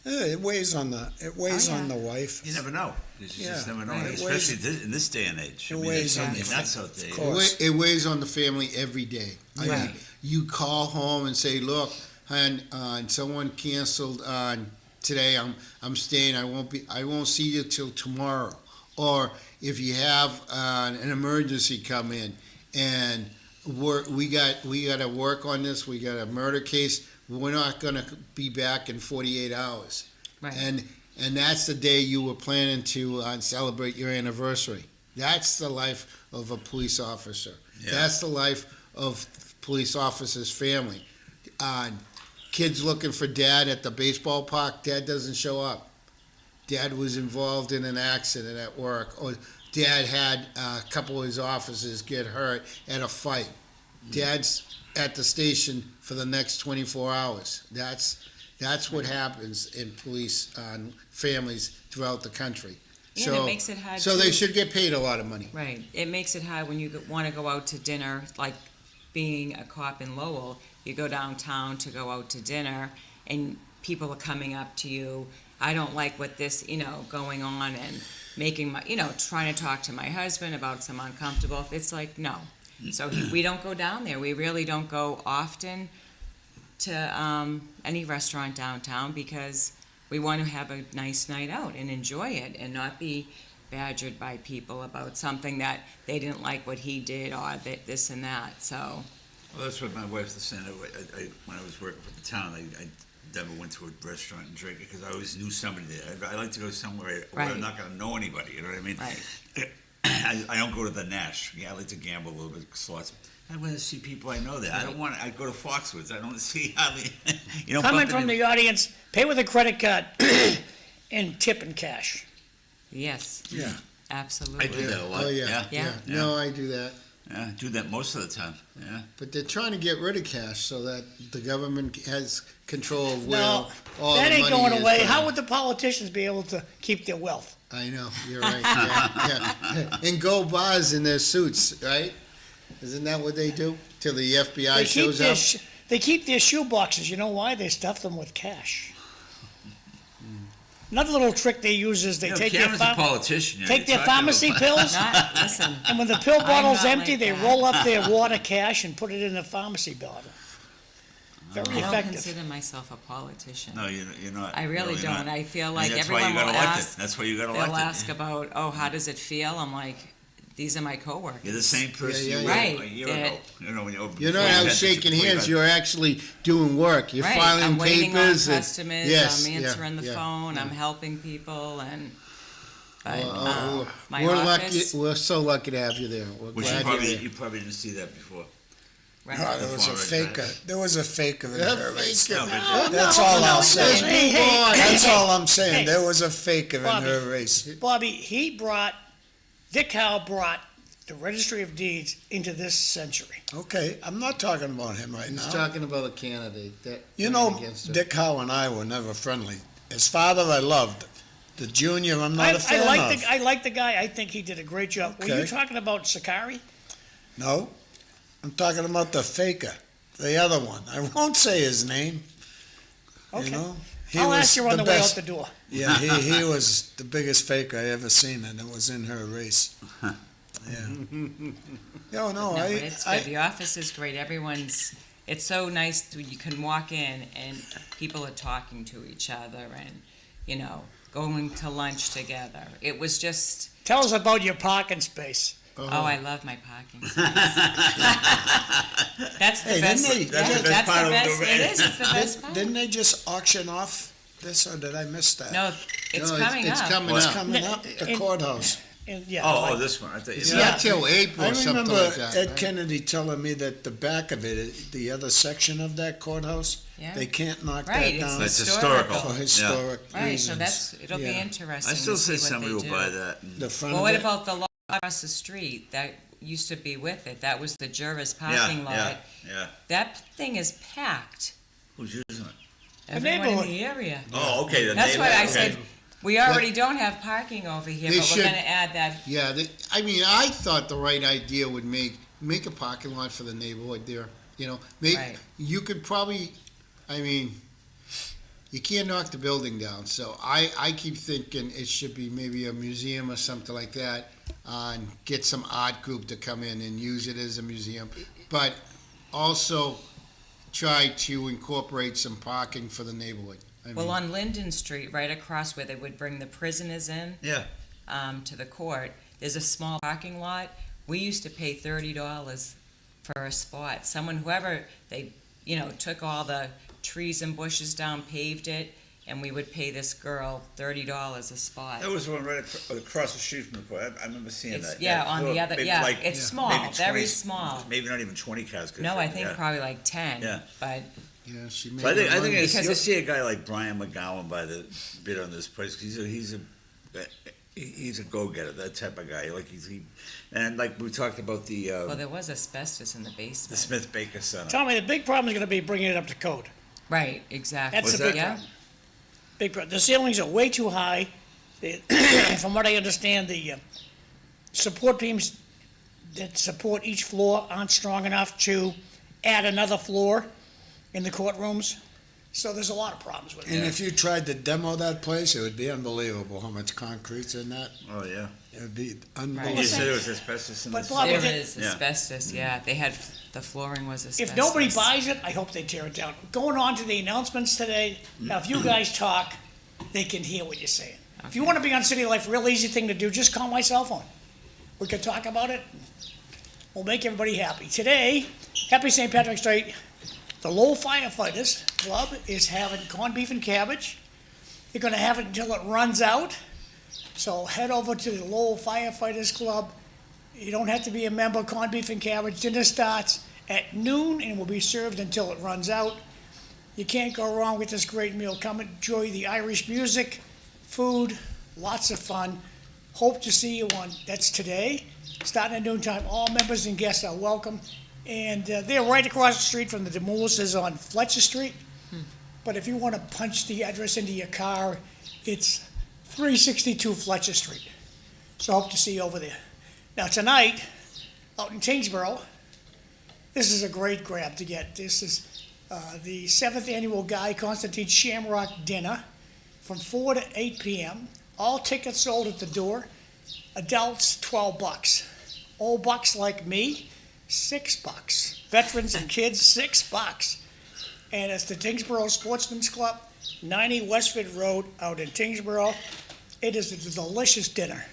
it weighs on the yeah. wife. You never know. You just Yeah. never know, Right. especially in this day and age. It weighs on it's the not so day. Of course. It weighs on the family every day. I Right. mean, you call home and say, "Look, and someone canceled on today. I'm staying. I won't see you till tomorrow." Or if you have an emergency come in and we got to work on this. We got a murder case. We're not going to be back in 48 hours. right. And that's the day you were planning to celebrate your anniversary. That's the life of a police officer. Yeah. That's the life of police officers' family. Kids looking for dad at the baseball park. Dad doesn't show up. Dad was involved in an accident at work, or Dad had a couple of his officers get hurt at a fight. Dad's at the station for the next 24 hours. That's what happens in police families throughout the country. Yeah, and it makes it hard So they too. should get paid a lot of money. Right. It makes it hard when you want to go out to dinner, like being a cop in Lowell, you go downtown to go out to dinner and people are coming up to you. I don't like what this, going on and making trying to talk to my husband about some uncomfortable. It's like, no. So we don't go down there. We really don't go often to any restaurant downtown because we want to have a nice night out and enjoy it and not be badgered by people about something that they didn't like what he did or this and that. So, Well, that's what my wife was saying. When I was working for the town, I never went to a restaurant and drank it because I always knew somebody there. I like to go somewhere where Right. I'm not going to know anybody. You know what I mean? right. I don't go to the Nash. Yeah, I like to gamble a little bit, slots. I want to see people I know there. I don't want. I go to Foxwoods. I don't see how they. Comment from the audience, pay with a credit card and tip in cash. Yes. Yeah. Absolutely. I do that a lot. Oh, yeah. Yeah. Yeah. No, I do that. Yeah, I do that most of the time. Yeah. But they're trying to get rid of cash so that the government has control of where No, all that the ain't money going is away. going. How would the politicians be able to keep their wealth? I know, you're right. Yeah. And gold bars in their suits, right? Isn't that what they do till the FBI shows up? They keep their shoe boxes. You know why? They stuff them with cash. Another little trick they use is they take Cameron's a politician. you know, their you're talking pharmacy about- pills, Listen. and when the pill bottle's not empty, like they that. roll up their water cash and put it in the pharmacy bottle. Very I don't effective. consider myself a politician. No, you're not. I really don't. Not. I feel And like that's why everyone you got will elected. ask. That's why you got They'll elected. ask about, how does it feel? I'm like, these are my coworkers. You're the same person Yeah, you yeah. were a year Right, ago. You know, when You're before not you out had- shaking before you hands, got- you're actually doing work. You're Right. filing I'm waiting papers. on and- customers. Yes, I'm yeah, answering the yeah, phone. yeah. I'm helping people, and but Well, my we're office. lucky. We're so lucky to have you there. We're Which glad you're there. you probably didn't see that before. Right. No, there was a faker. There was a faker in her race. No, but That's all I'll Let's say. hey, hey, That's hey, all I'm saying. hey. There was a faker in Bobby. her race. Bobby, Dick Howe brought the Registry of Deeds into this century. Okay, I'm not talking about him right He's now. talking about a candidate that You ran know, against her. Dick Howe and I were never friendly. His father I loved, The junior, I'm not a fan of. I like the guy. I think he did a great job. Were you Okay. talking about Sakari? No, I'm talking about the faker, the other one. I won't say his name. Okay. You know, he I'll was ask you on the way out best. the door. Yeah, he was the biggest faker I ever seen, and it was in her race. Yeah. No, No, but I, it's good. The office is great. It's so nice. You can walk in and people are talking to each other and, going to lunch together. It was just, Tell us about your parking space. oh, I love my parking space. That's the Hey, best. didn't they- Yeah, that's the best part of the It rent. is. It's the best part. Didn't they just auction off this, or did I miss that? No, it's No, coming it's up. coming What's up. coming up? The In- courthouse. And, yeah, Oh, like- this one. I thought you It's said. not till April I or something remember like that. Ed right? Kennedy telling me that the back of it, the other section of that courthourhouse, Yeah. they can't knock Right, that it's down It's historical. for historic Right, reasons. so it'll be Yeah. interesting I still to say see what somebody they will do. buy that. and- The front Well, of what it. about the lot across the street that used to be with it? That was the Jervis parking Yeah, lot. yeah. That thing is packed. Who's using it? Everyone in neighborhood. the area. Oh, okay. That's why I okay. said, we already don't have parking over here, They but we're should- gonna add that. Yeah, I thought the right idea would make a parking lot for the neighborhood there. Right. You could probably, you can't knock the building down. So I keep thinking it should be maybe a museum or something like that, and get some art group to come in and use it as a museum, but also try to incorporate some parking for the neighborhood. Well, on Linden Street, right across where they would bring the prisoners in, Yeah. to the court, there's a small parking lot. We used to pay $30 for a spot. Whoever, they, took all the trees and bushes down, paved it, and we would pay this girl $30 a spot. That was the one right across the street from the court. I remember seeing It's, that. yeah, on the other, Maybe yeah, like- it's small, maybe very 20 small. Maybe not even 20 cars could No, fit I in, think yeah. probably like 10, Yeah. but Yeah, she made So I think her money. it's, Because you'll it- see a guy like Brian McGowan buy the bid on this place. He's a go-getter, that type of guy. And like we talked about well, there was asbestos in the the basement. Smith Baker Center. Tommy, the big problem is gonna be bringing it up to code. Right, exactly. That's What's the big that? problem. Big problem. The ceilings are way too high. From what I understand, the support beams that support each floor aren't strong enough to add another floor in the courtrooms. So there's a lot of problems with And it. if you tried to demo that place, it would be unbelievable how much concrete's in that. Oh, yeah. It would be You unbelievable. said there was asbestos in But this. Bob, There if it- is Yeah. asbestos, yeah. They had, the flooring was asbestos. If nobody buys it, I hope they tear it down. Going on to the announcements today, now if you guys talk, they can hear what you're saying. If you want to be on City Life, real easy thing to do, just call my cell phone. We can talk about it. We'll make everybody happy. Today, happy St. Patrick's Day. The Lowell Firefighters Club is having corned beef and cabbage. They're gonna have it until it runs out. So head over to the Lowell Firefighters Club. You don't have to be a member. Corned beef and cabbage. Dinner starts at noon and will be served until it runs out. You can't go wrong with this great meal. Come enjoy the Irish music, food, lots of fun. Hope to see you that's today, starting at noontime. All members and guests are welcome. And they're right across the street from the Demolishes on Fletcher Street. But if you want to punch the address into your car, it's 362 Fletcher Street. So hope to see you over there. Now tonight, out in Tingsboro, this is a great grab to get. This is the 7th annual Guy Constantine Shamrock Dinner from 4 to 8 p.m. All tickets sold at the door. Adults, $12. Old bucks like me, $6. Veterans and kids, $6. And it's the Tingsboro Sportsman's Club, 90 Westford Road out in Tingsboro. It is a delicious dinner.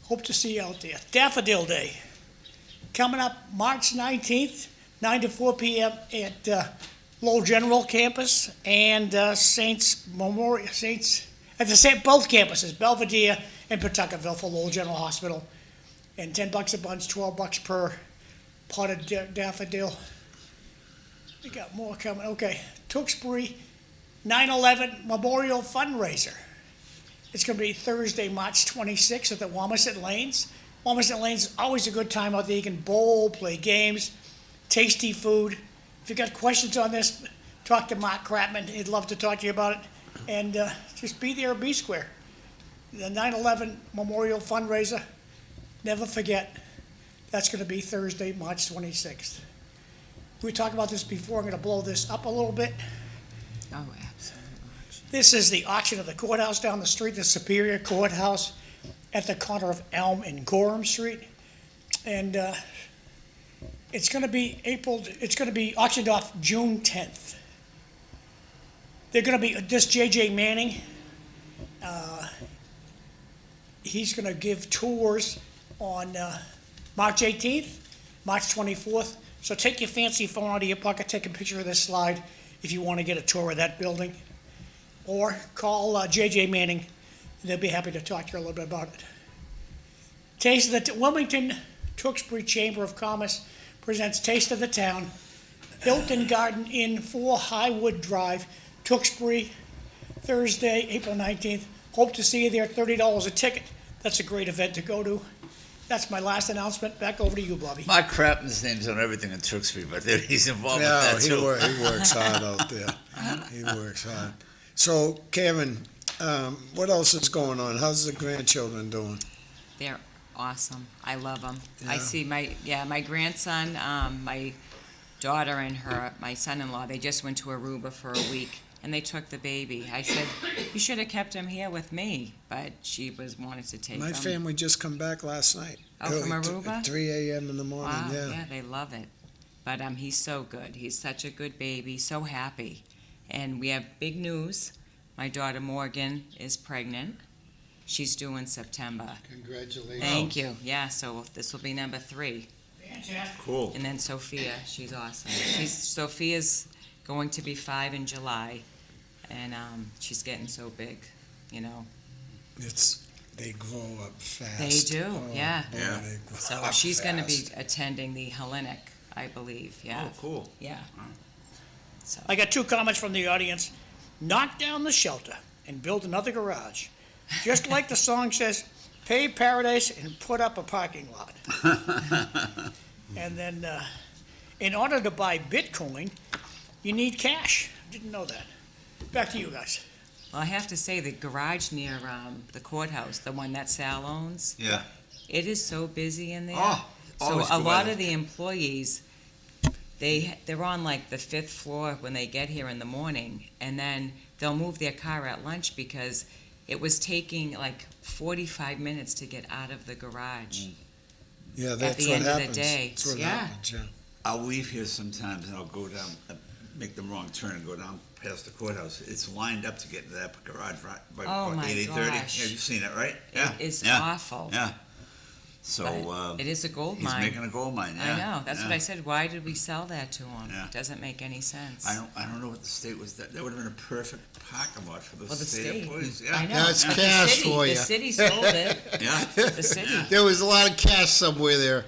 Hope to see you out there. Daffodil Day, coming up March 19th, 9 to 4 p.m. at Lowell General Campus and Saints Memorial, at both campuses, Belvedere and Pawtuckaville for Lowell General Hospital. And $10 a bunch, $12 per pot of daffodil. We got more coming. Okay, Tewksbury 9/11 Memorial Fundraiser. It's going to be Thursday, March 26th at the Wamasett Lanes. Wamasett Lanes is always a good time out there. You can bowl, play games, tasty food. If you got questions on this, talk to Mark Kratman. He'd love to talk to you about it. And just be there or be square. the 9/11 Memorial Fundraiser, never forget, that's going to be Thursday, March 26th. We talked about this before. I'm going to blow this up a little bit. Oh, absolutely. This is the auction of the courthouse down the street, the Superior Courthouse at the corner of Elm and Gorham Street. And it's going to be auctioned off June 10th. They're going to be, this J.J. Manning, he's going to give tours on March 18th, March 24th. So take your fancy phone out of your pocket, take a picture of this slide if you want to get a tour of that building. Or call J.J. Manning, and they'll be happy to talk to you a little bit about it. Taste of the Wilmington Tewksbury Chamber of Commerce presents Taste of the Town, Hilton Garden Inn, 4 Highwood Drive, Tewksbury, Thursday, April 19th. Hope to see you there, $30 a ticket. That's a great event to go to. That's my last announcement. Back over to you, Bobby. Mark Crapton's name's on everything in Tewksbury, but he's involved with that too. He works hard out there. He works hard. So, Karen, what else is going on? How's the grandchildren doing? They're awesome. I love them. Yeah. I see my grandson, my daughter and my son-in-law, they just went to Aruba for a week, and they took the baby. I said, you should have kept him here with me, but she wanted to take him. My family just come back last night. Oh, from Aruba? At 3 a.m. in the morning, Wow, yeah. they love it. But he's so good. He's such a good baby, so happy. And we have big news. My daughter Morgan is pregnant. She's due in September. Congratulations. Thank you. Yeah, so this will be number 3. Fantastic. Cool. And then Sophia, she's awesome. Sophia's going to be 5 in July, and she's getting so big, you know. They grow up fast. They do, yeah. Boy, Yeah. they grow So up she's going to be fast. attending the Hellenic, I believe. Yeah. Oh, cool. Yeah. So I got 2 comments from the audience. Knock down the shelter and build another garage. Just like the song says, pave paradise and put up a parking lot. And then, in order to buy Bitcoin, you need cash. Didn't know that. Back to you guys. Well, I have to say the garage near the courthouse, the one that Sal owns, Yeah. it is so busy in there. Oh, so always a good lot weather. of the employees, they're on like the 5th floor when they get here in the morning, and then they'll move their car at lunch because it was taking like 45 minutes to get out of the garage. Yeah, that's the what end of the happens. day. That's what Yeah. happens, yeah. I'll leave here sometimes and I'll go down, make the wrong turn and go down past the courthouse. It's lined up to get into that garage right by Oh, my 8:30. gosh. Yeah, you've seen it, right? Yeah. It is yeah. awful. Yeah. So But it is a gold he's mine. making a gold mine. Yeah. I know. That's what yeah. I said. Why did we sell that to him? Yeah. It doesn't make any sense. I don't know what the state was. That would have been a perfect parking lot for the Well, the state state. employees. Yeah. I know. That's but cash the city, for the ya. city sold it. Yeah. The city. There was a lot of cash somewhere there.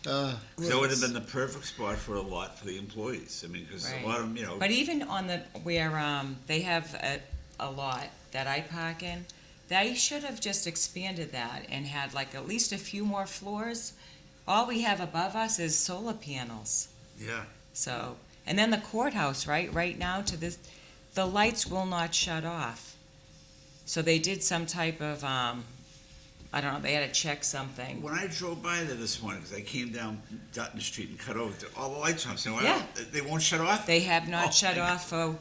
That would have been the perfect spot for a lot for the employees. I mean, because Right. a lot of them, you know. But even on where they have a lot that I park in, they should have just expanded that and had like at least a few more floors. All we have above us is solar panels. Yeah. So, and then the courthouse, right now to this, the lights will not shut off. So they did some type of, I don't know, they had to check something. When I drove by there this morning, because I came down Dutton Street and cut over, all the lights were on. So Yeah. they won't shut off? They have not Oh, shut thank off for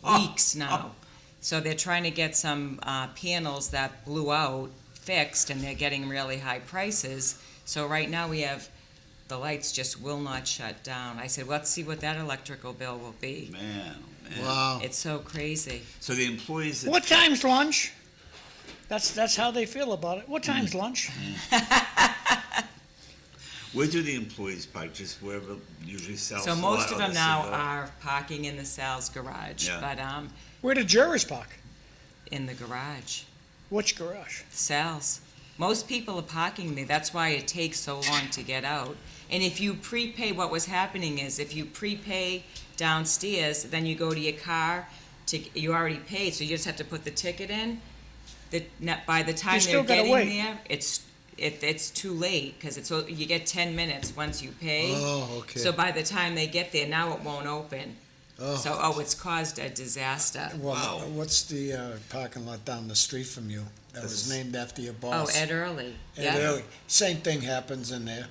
Oh, weeks now. So they're trying to get some panels that blew out fixed, and they're getting really high prices. So right now we have, the lights just will not shut down. I said, let's see what that electrical bill will be. Man, oh, man. Wow. It's so crazy. So the employees that What time's lunch? That's how they feel about it. What time's lunch? where do the employees park? Just wherever usually sells. So most of them now are parking in the Sal's garage, Yeah. but Where do jurors park? in the garage. Which garage? Sal's. Most people are parking there. That's why it takes so long to get out. And if you prepay, what was happening is if you prepay downstairs, then you go to your car, you already paid, so you just have to put the ticket in. By the time still they're gotta getting wait. there, it's too late because you get 10 minutes once you pay. Oh, okay. So by the time they get there, now it won't open. It's caused a disaster. Well, Wow. what's the parking lot down the street from you that was named after your Oh, boss? Ed Early. Ed Yeah. Early. Same thing happens in there.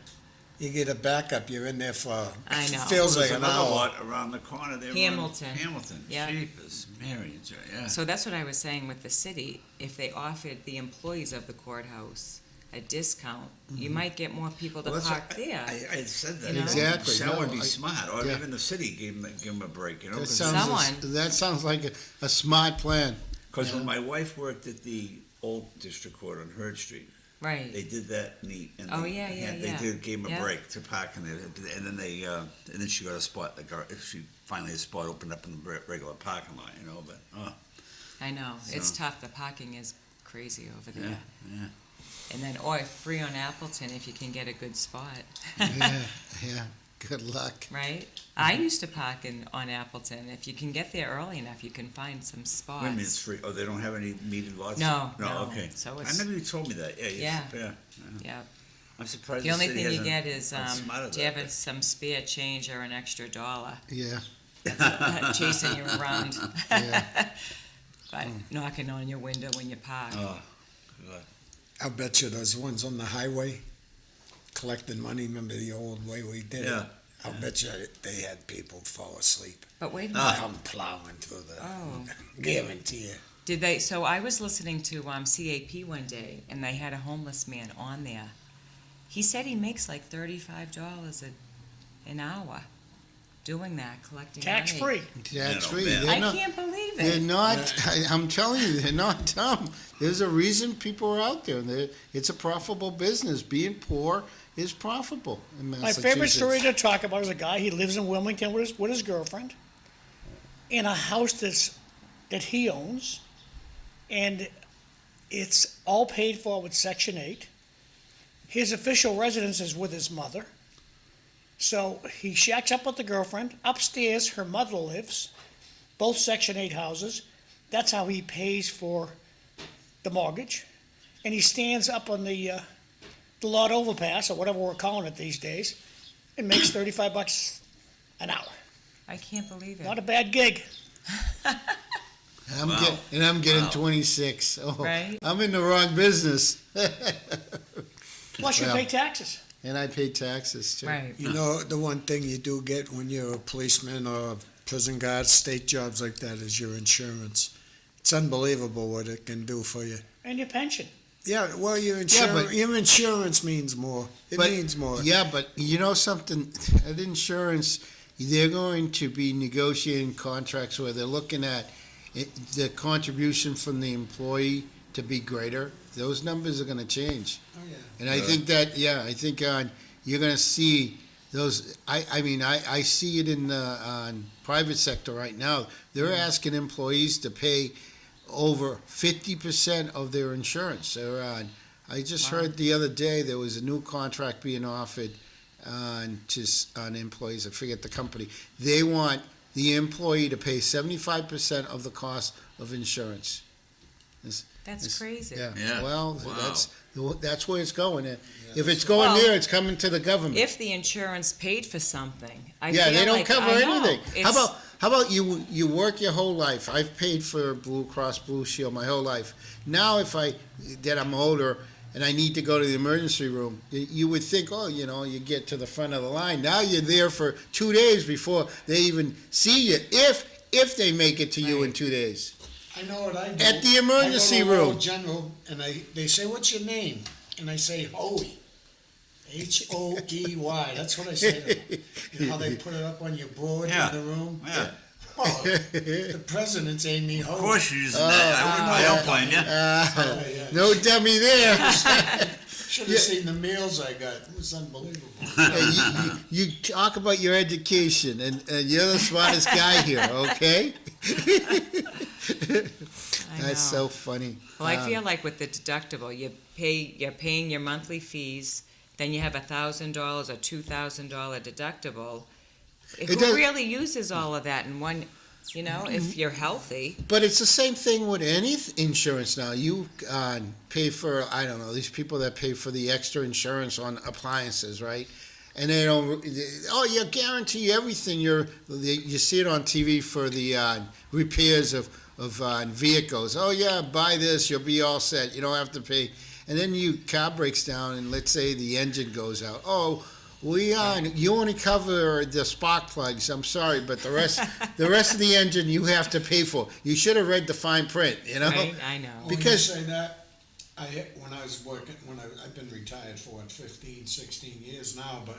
You get a backup, you're in there for, I know. feels There's like an another hour. lot around the corner there. Hamilton. Hamilton. Yeah. Jeepers, Mary and Joe, yeah. So that's what I was saying with the city. If they offered the employees of the courthouse a discount, you might get more people to Well, that's park what- there. I said that. You know? Exactly. That would No, be I- smart, or yeah. even the city give them a break, you know? That Because sounds like a smart plan. when my wife worked at the old district court on Hurd Street, Right. they did that neat. And Oh, they, yeah. They gave them a Yeah. break to park in there, and then and then she got a spot. She finally a spot opened up in the regular parking lot, you know. But I know. It's So- tough. The parking is crazy over yeah, there. yeah. And then, free on Appleton if you can get a good spot. Yeah. Good luck. Right? I used to park on Appleton. If you can get there early enough, you can find some spots. Wait a minute, it's free. Oh, they don't have any metered lots? No. Okay. So I it's, remember you told me that. Yeah. yeah. I'm surprised. The only city thing you hasn't get is, gotten smarter do you about have that. some spare change or an extra $1 Yeah. chasing you around? Yeah. But knocking on your window when you park. Oh, God. I bet you those ones on the highway collecting money, remember the old way we did Yeah. it? I'll bet you they had people fall asleep. But wait a minute. Ah. Come plowing through the, Oh. guarantee you. Did they? So I was listening to CAP one day, and they had a homeless man on there. He said he makes like $35 an hour doing that, collecting Tax money. free. That's Man, oh, free. man. I can't believe They're it. not. I'm telling you, they're not dumb. There's a reason people are out there. It's a profitable business. Being poor is profitable in My Massachusetts. favorite story to talk about is a guy, he lives in Wilmington with his girlfriend in a house that he owns, and it's all paid for with Section 8. His official residence is with his mother. So he shacks up with the girlfriend. Upstairs, her mother lives, both Section 8 houses. That's how he pays for the mortgage. And he stands up on the lot overpass, or whatever we're calling it these days, and makes $35 an hour. I can't believe it. Not a bad gig. And I'm getting 26. Oh, Right. I'm in the wrong business. Plus you Well. pay taxes. And I pay taxes too. Right. You know, the one thing you do get when you're a policeman or a prison guard, state jobs like that, is your insurance. It's unbelievable what it can do for you. And your pension. Yeah, well, your insurance means more. It But- means more. Yeah, but you know something? At insurance, they're going to be negotiating contracts where they're looking at the contribution from the employee to be greater. Those numbers are going to change. Oh, yeah. And I think that, you're going to see those. I see it in the private sector right now. They're asking employees to pay over 50% of their insurance. I just heard the other day there was a new contract being offered on employees. I forget the company. They want the employee to pay 75% of the cost of insurance. That's crazy. Yeah. Well, Wow. that's where it's going. If it's going Well, there, it's coming to the government. If the insurance paid for something, I Yeah, feel they don't like cover I know. anything. How about you work your whole life? I've paid for Blue Cross Blue Shield my whole life. Now if I'm older and I need to go to the emergency room, you would think, you get to the front of the line. Now you're there for 2 days before they even see you, if they make it to you in 2 days. I know what I do. At the emergency I go to room. World General, and they say, "What's your name?" And I say, "Hoey." Hoey. That's what I say to them. You know how they put it up on your board Yeah. in the room? Yeah. Oh, the president's Amy Hoey. Of course you're using that. I don't blame you. Yeah. No dummy there. Should have seen the meals I got. It was unbelievable. You talk about your education, and you're the smartest guy here, okay? I That's know. so funny. Well, I feel like with the deductible, you're paying your monthly fees, then you have $1,000 or $2,000 deductible. Who does- really uses all of that in one? If you're healthy, But it's the same thing with any insurance now. You pay for, these people that pay for the extra insurance on appliances, right? and they don't. You guarantee everything. You see it on TV for the repairs of vehicles. Oh yeah, buy this, you'll be all set. You don't have to pay. And then car breaks down, and let's say the engine goes out. Oh, you only cover the spark plugs. I'm sorry, but the rest of the engine you have to pay for. You should have read the fine print. Right, I know. Because when you say that, when I was working, I've been retired for 15, 16 years now, but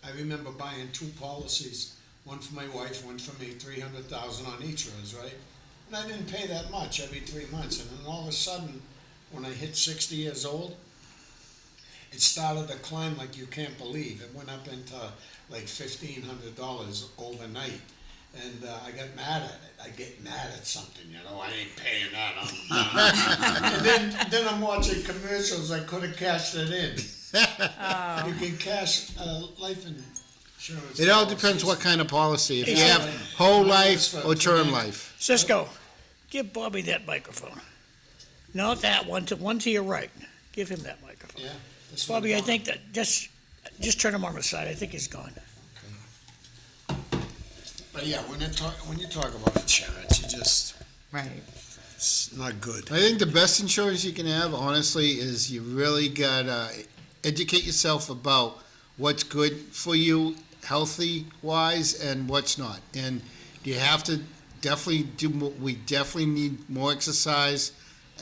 I remember buying 2 policies, one for my wife, one for me, $300,000 on each of us, right? And I didn't pay that much every 3 months, and then all of a sudden, when I hit 60 years old, it started to climb like you can't believe. It went up into like $1,500 overnight. And I got mad at it. I get mad at something, I ain't paying that. And then I'm watching commercials. I could have cashed it in. Oh. You can cash life insurance. it all depends what kind of policy. If you have whole life or term life. Cisco, give Bobby that microphone. Not that one, one to your right. Give him that microphone. Yeah. this one Bobby, I gone. think that just turn him on the side. I think he's gone. But yeah, when you talk about insurance, Right. it's not good. I think the best insurance you can have, honestly, is you really gotta educate yourself about what's good for you, healthy-wise, and what's not. And you have to we definitely need more exercise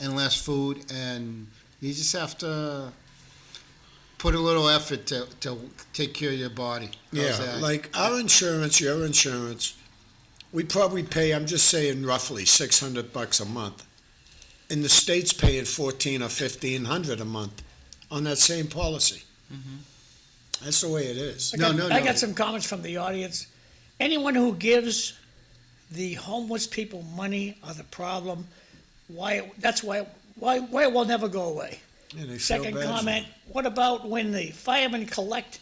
and less food, and you just have to put a little effort to take care of your body. How's that? Like our insurance, your insurance, we probably pay, I'm just saying roughly $600 a month. And the state's paying $1,400 or $1,500 a month on that same policy. That's the way it is. I got some comments from the audience. Anyone who gives the homeless people money are the problem. That's why it will never go away. Yeah, they feel Second bad for comment, what about when the firemen collect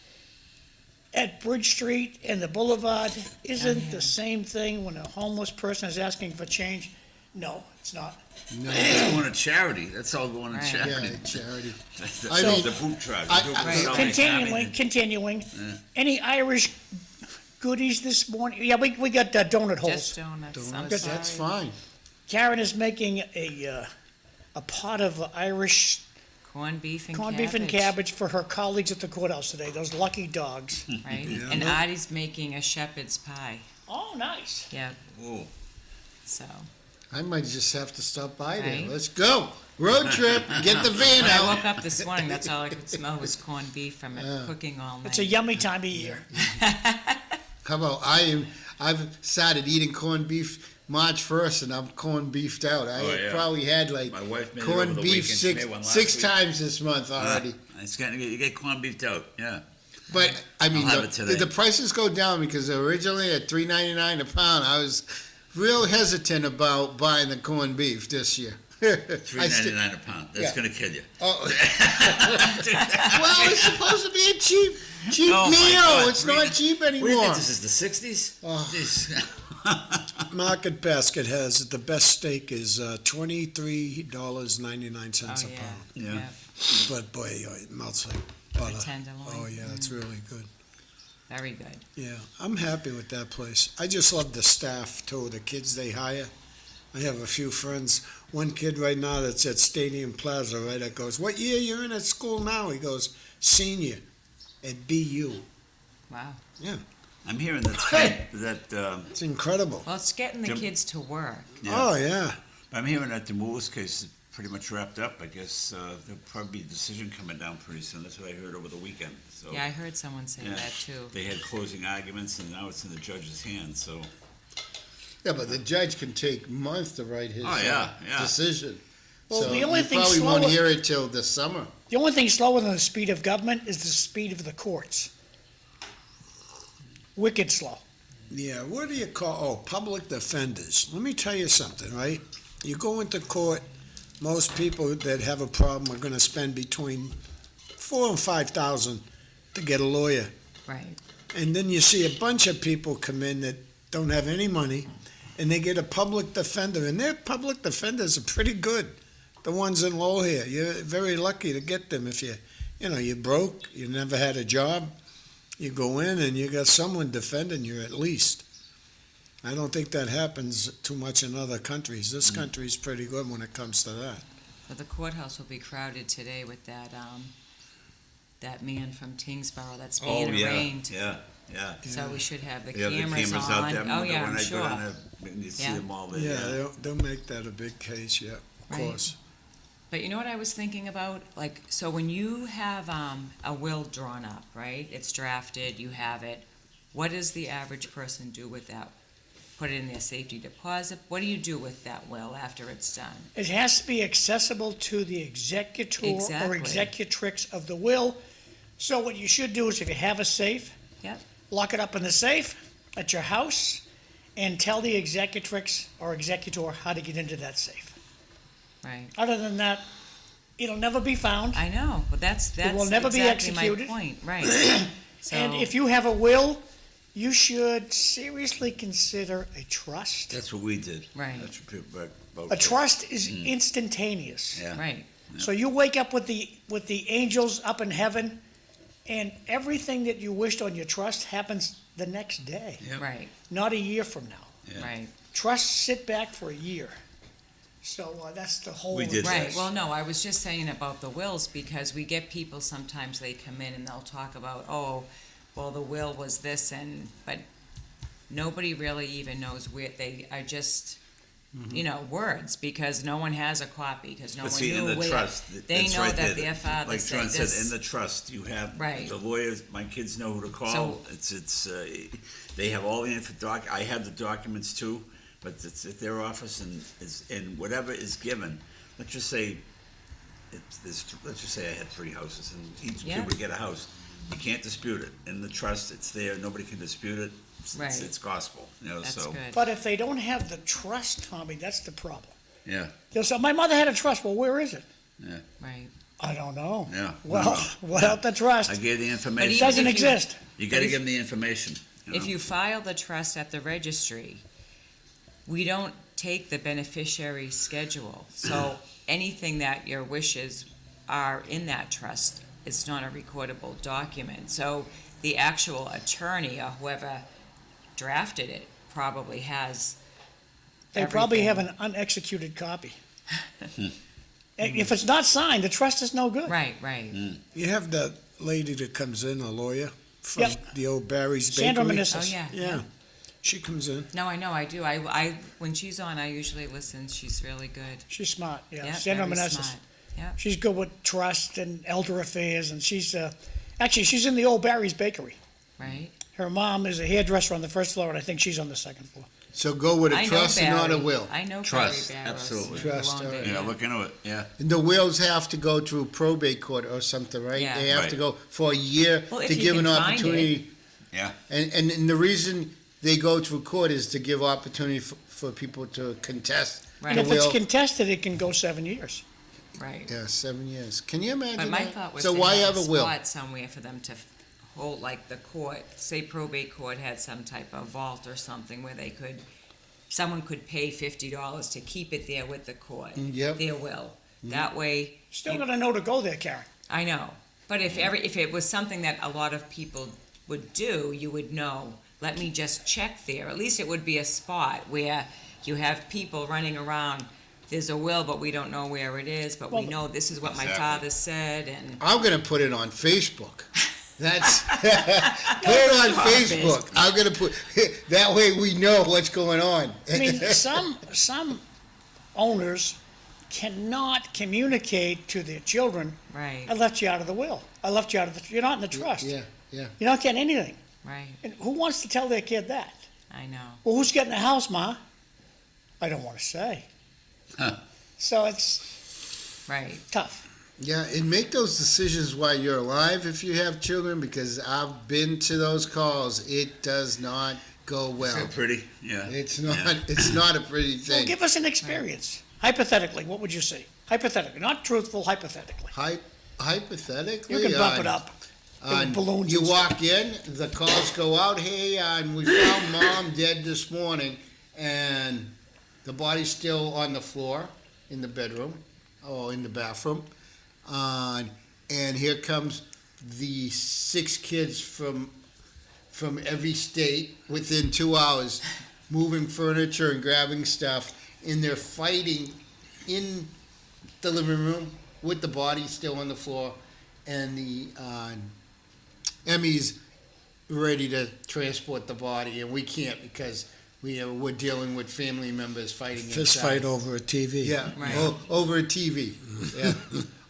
at Bridge Street and the Boulevard? Isn't the same thing when a homeless person is asking for change? No, it's not. No. It's going to charity. That's all going to Right. charity. Yeah, charity. The, I mean, the boot truck. Continuing. Any Irish goodies this morning? Yeah, we got donut holes. Just donuts. I'm That's sorry. fine. Karen is making a pot of Irish Corned beef and cabbage for her colleagues at the courthouse today, those lucky dogs. Right. Yeah, And no. Artie's making a shepherd's pie. Oh, nice. Yep. Ooh. So I might just have to stop by there. Right. Let's go. Road trip. Get the van when I out. woke up this morning, that's all I could smell was corned beef from it cooking all night. It's a yummy time of year. How about I've started eating corned beef March 1st, and I'm corned beefed out. I Oh, yeah. probably had like My wife made it corned over the beef weekend. She made one last six week. times this month already. It's getting, you get corned beefed out. Yeah. But I mean, I'll have it today. the prices go down because originally at $3.99 a pound, I was real hesitant about buying the corned beef this year. $3.99 a pound. That's Yeah. going to kill you. Oh. Well, it's supposed to be a cheap Oh, my meal. God. It's not cheap What do you anymore. think this is, the 60s? Oh. Jeez. Market Basket has the best steak is $23.99 Oh, a yeah. pound. Yeah. But boy, it melts like butter. tenderloin. Oh yeah, it's really good. Very good. Yeah, I'm happy with that place. I just love the staff too, the kids they hire. I have a few friends. One kid right now that's at Stadium Plaza, right, that goes, "What year you're in at school now?" He goes, "Senior at BU." Wow. I'm hearing that It's incredible. Well, it's getting the Jim- kids to work. Oh yeah. I'm hearing that the Moore's case is pretty much wrapped up. I guess there'll probably be a decision coming down pretty soon. That's what I heard over the weekend. So Yeah, I heard someone say Yeah. that too. they had closing arguments, and now it's in the judge's hands. So Yeah, but the judge can take months to write his Oh, yeah. decision. Well, so the only you thing probably won't slower- hear it till the summer. The only thing slower than the speed of government is the speed of the courts. Wicked slow. Yeah, what do you call, public defenders. Let me tell you something, right? You go into court, most people that have a problem are gonna spend between $4,000 and $5,000 to get a lawyer. Right. And then you see a bunch of people come in that don't have any money, and they get a public defender, and their public defenders are pretty good. The ones in Lowell here, you're very lucky to get them if you're broke, you never had a job. you go in and you got someone defending you at least. I don't think that happens too much in other countries. This country's pretty good when it comes to that. But the courthouse will be crowded today with that man from Tewksbury that's being arraigned. Yeah. So we should have the Yeah, cameras the cameras on. out there. Oh yeah, when I'm I sure. go down there, you see Yeah. them all there. Yeah, they'll make that a big case, yeah, of Right. course. But you know what I was thinking about? Like, so when you have a will drawn up, right? It's drafted, you have it. What does the average person do with that? Put it in their safety deposit? What do you do with that will after it's done? It has to be accessible to the executor or Exactly. executrix of the will. So what you should do is if you have a safe, Yep. lock it up in the safe at your house and tell the executrix or executor how to get into that safe. Right. Other than that, it'll never be found. I know, but that's will never be exactly my executed. point, right? So, And if you have a will, you should seriously consider a trust. That's what we did. Right. That's what people, A trust is instantaneous. Yeah. right, So you wake up with the angels up in heaven, and everything that you wished on your trust happens the next day, Yep. right, not a year from now. Yeah. right, Trusts sit back for a year. So that's the whole. We did that. right. Well, no, I was just saying about the wills because we get people sometimes they come in and they'll talk about, oh, well, the will was this but nobody really even knows where they are just, words because no one has a copy because no But one see, in knew the where. trust, They that's know right that there. their father Like said John this. said, in the trust, you have Right. the lawyers. My kids know who to call. So- They have all the I have the documents too, but it's at their office and whatever is given. Let's just say, let's just say I had 3 houses and each Yeah. kid would get a house. You can't dispute it. In the trust, it's there. Nobody can dispute it. Right. It's gospel. That's so good. But if they don't have the trust, Tommy, that's the problem. yeah, They'll say, my mother had a trust. Well, where is it? Right. I don't know. yeah. Well, without the trust, I gave the it information. even doesn't if you- exist. You got to if- give them the information. If you file the trust at the registry, we don't take the beneficiary schedule. So anything that your wishes are in that trust, it's not a recordable document. So the actual attorney or whoever drafted it probably has They probably have everything. an unexecuted copy. If it's not signed, the trust is no good. Right, right. You have that lady that comes in, a lawyer from Yep. the old Barry's Sandra Bakery. Meneses. Oh, yeah. Yeah, she comes in. No, I know, I do. I when she's on, I usually listen. She's really good. She's smart, yeah. Yeah, Sandra very Meneses. smart. Yeah. She's good with trust and elder affairs, and she's in the old Barry's Bakery. Right? Her mom is a hairdresser on the first floor, and I think she's on the second floor. So go with a I know trust and not a Barry. will. I know Trust, Barry Barrows. absolutely. Trust, Long all day, right. Yeah, look into it. Yeah. And the wills have to go through probate court or something, right? Yeah. They have to Right. go for a year Well, if to you give can an find opportunity. Yeah. And the reason they go through court is to give opportunity for people to contest Right. the And if it's will. contested, it can go 7 years. Right. Yeah, 7 years. Can you imagine But my that? thought was So to why have have a a will? spot somewhere for them to hold, like the court, say probate court had some type of vault or something where someone could pay $50 to keep it there with the court. Yep. Their will. That way, Still gotta know to go there, Karen. I know. But if it was something that a lot of people would do, you would know, let me just check there. At least it would be a spot where you have people running around. There's a will, but we don't know where it is, but we Well, know this is what my Exactly. father said, and I'm gonna put it on Facebook. That's put it on Facebook. I'm gonna put that way we know what's going on. I mean, some owners cannot communicate to their children, right, I left you out of the will. I left you out of you're not in the trust. Yeah, yeah. You're not getting anything. right. And who wants to tell their kid that? I know. Well, who's getting the house, Ma? I don't want to say. Huh. So it's Right. tough. Yeah, and make those decisions while you're alive if you have children, because I've been to those calls. It does not go well. So pretty. Yeah. It's not. Yeah. It's not a pretty Well, thing. give us an experience. Hypothetically, what would you say? Hypothetically, not truthful, hypothetically. Hypothetically, You can bump it up. on- balloons you and walk in, the calls go out. Hey, we found Mom dead this morning, and the body's still on the floor in the bedroom or in the bathroom. And here comes the 6 kids from from every state within 2 hours, moving furniture and grabbing stuff, and they're fighting in the living room with the body still on the floor, and the Emmy's ready to transport the body, and we can't because we're dealing with family members fighting Fist inside. fight over a TV. Yeah, Right. over a TV. Yeah,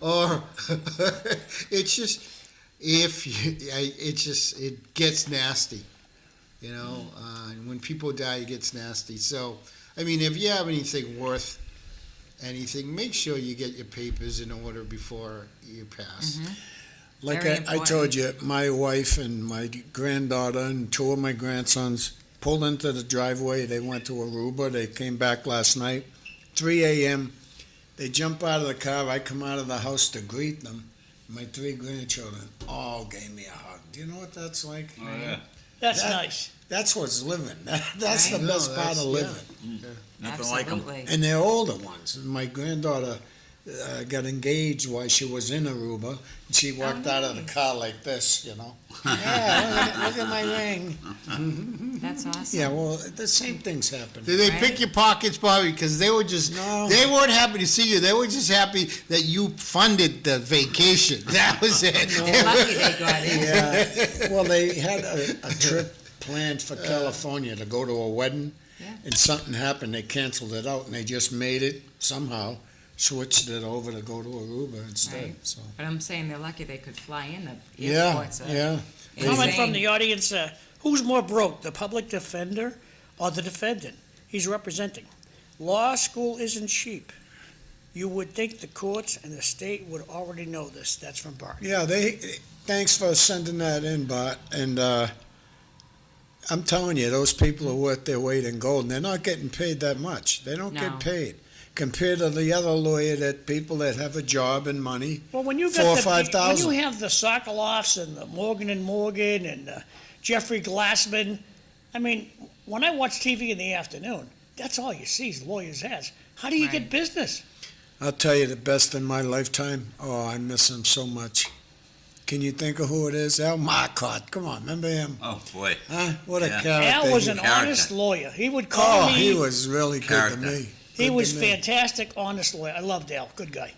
or it's just it gets nasty, you know. And when people die, it gets nasty. So, I mean, if you have anything worth anything, make sure you get your papers in order before you pass. Like Very I told you, my wife and my granddaughter and two of my grandsons pulled into the driveway. They went to Aruba. They came back last night, 3 a.m. They jump out of the car. I come out of the house to greet them. My three grandchildren all gave me a hug. Do you know what that's like? Oh, yeah. That's That- nice. That's what's living. That's Right. the best No, part that's- of living. Nothing like 'em. Absolutely. And they're older ones. My granddaughter got engaged while she was in Aruba. And she walked out of the car like this, you know. Yeah, look at my ring. That's awesome. Yeah, well, the same things happen. Did they Right. pick your pockets, Bobby? Because they were just, No. they weren't happy to see you. They were just happy that you funded the vacation. That was it. They're lucky they got in. Yeah. Well, they had a trip planned for California to go to a wedding, Yeah. and something happened. They canceled it out, and they just made it somehow, switched it over to go to Aruba instead. Right. So. But I'm saying they're lucky they could fly in the Yeah, airports. yeah. Comment from Insane. the audience, who's more broke, the public defender or the defendant he's representing? Law school isn't cheap. You would think the courts and the state would already know this. That's from Bart. Yeah, thanks for sending that in, Bart. And I'm telling you, those people are worth their weight in gold, and they're not getting paid that much. They don't No. get paid compared to the other lawyer people that have a job and money. Well, when you $4,000 or got $5,000. when you have the Sokoloffs and the Morgan and Morgan and Jeffrey Glassman, I mean, when I watch TV in the afternoon, that's all you see is lawyers' hats. How do you get Right. business? I'll tell you the best in my lifetime. Oh, I miss him so much. Can you think of who it is? Al Marcotte. Come on, remember him? Oh, boy. Huh? What a Yeah. character. Al was he- an character. honest lawyer. He would call Oh, me. he was really good Character. to me. He Good was to me. fantastic, honest lawyer. I loved Al. Good guy.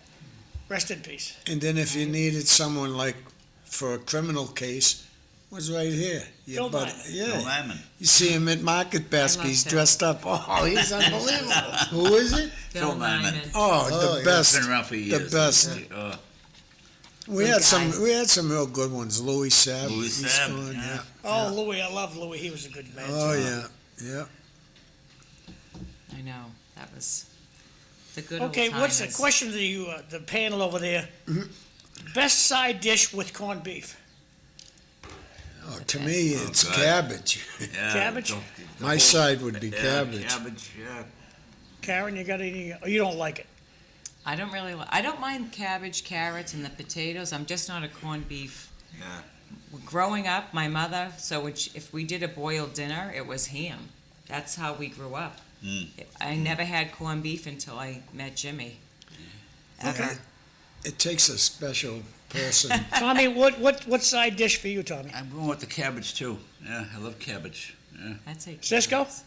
Rest in peace. And then if you needed someone like for a criminal case, was right here. Phil Your buddy- Nyman. Bill Yeah. Nyman. You see him at Market Basket. I He's love dressed up. Oh, he's unbelievable. Who is it? Phil Nyman. Oh, Oh, the yeah. best. Been around for years. best. Uh, We Good had guy. some. We had some real good ones. Louis Sabb. Louis he's Sabb, gone, yeah. Oh, Louis. I love Louis. He was a good man. Oh too. yeah, yeah. I know. That was the good Okay, old what's the timers. question to you, the panel over there? Best side dish with corned beef? Oh, to me, Oh, it's God. cabbage. yeah, Cabbage? the My whole- side would be yeah, cabbage. Cabbage, yeah. Karen, you got any? Oh, you don't like it? I don't really. I don't mind cabbage, carrots, and the potatoes. I'm just not a corned beef. Yeah. Growing up, my mother. So if we did a boiled dinner, it was ham. That's how we grew up. Mm. I never had corned beef until I met Jimmy. Ever. Okay. It takes a special person. Tommy, what side dish for you, Tommy? I'm going with the cabbage, too. Yeah, I love cabbage. Yeah. I'd say Cisco? carrots.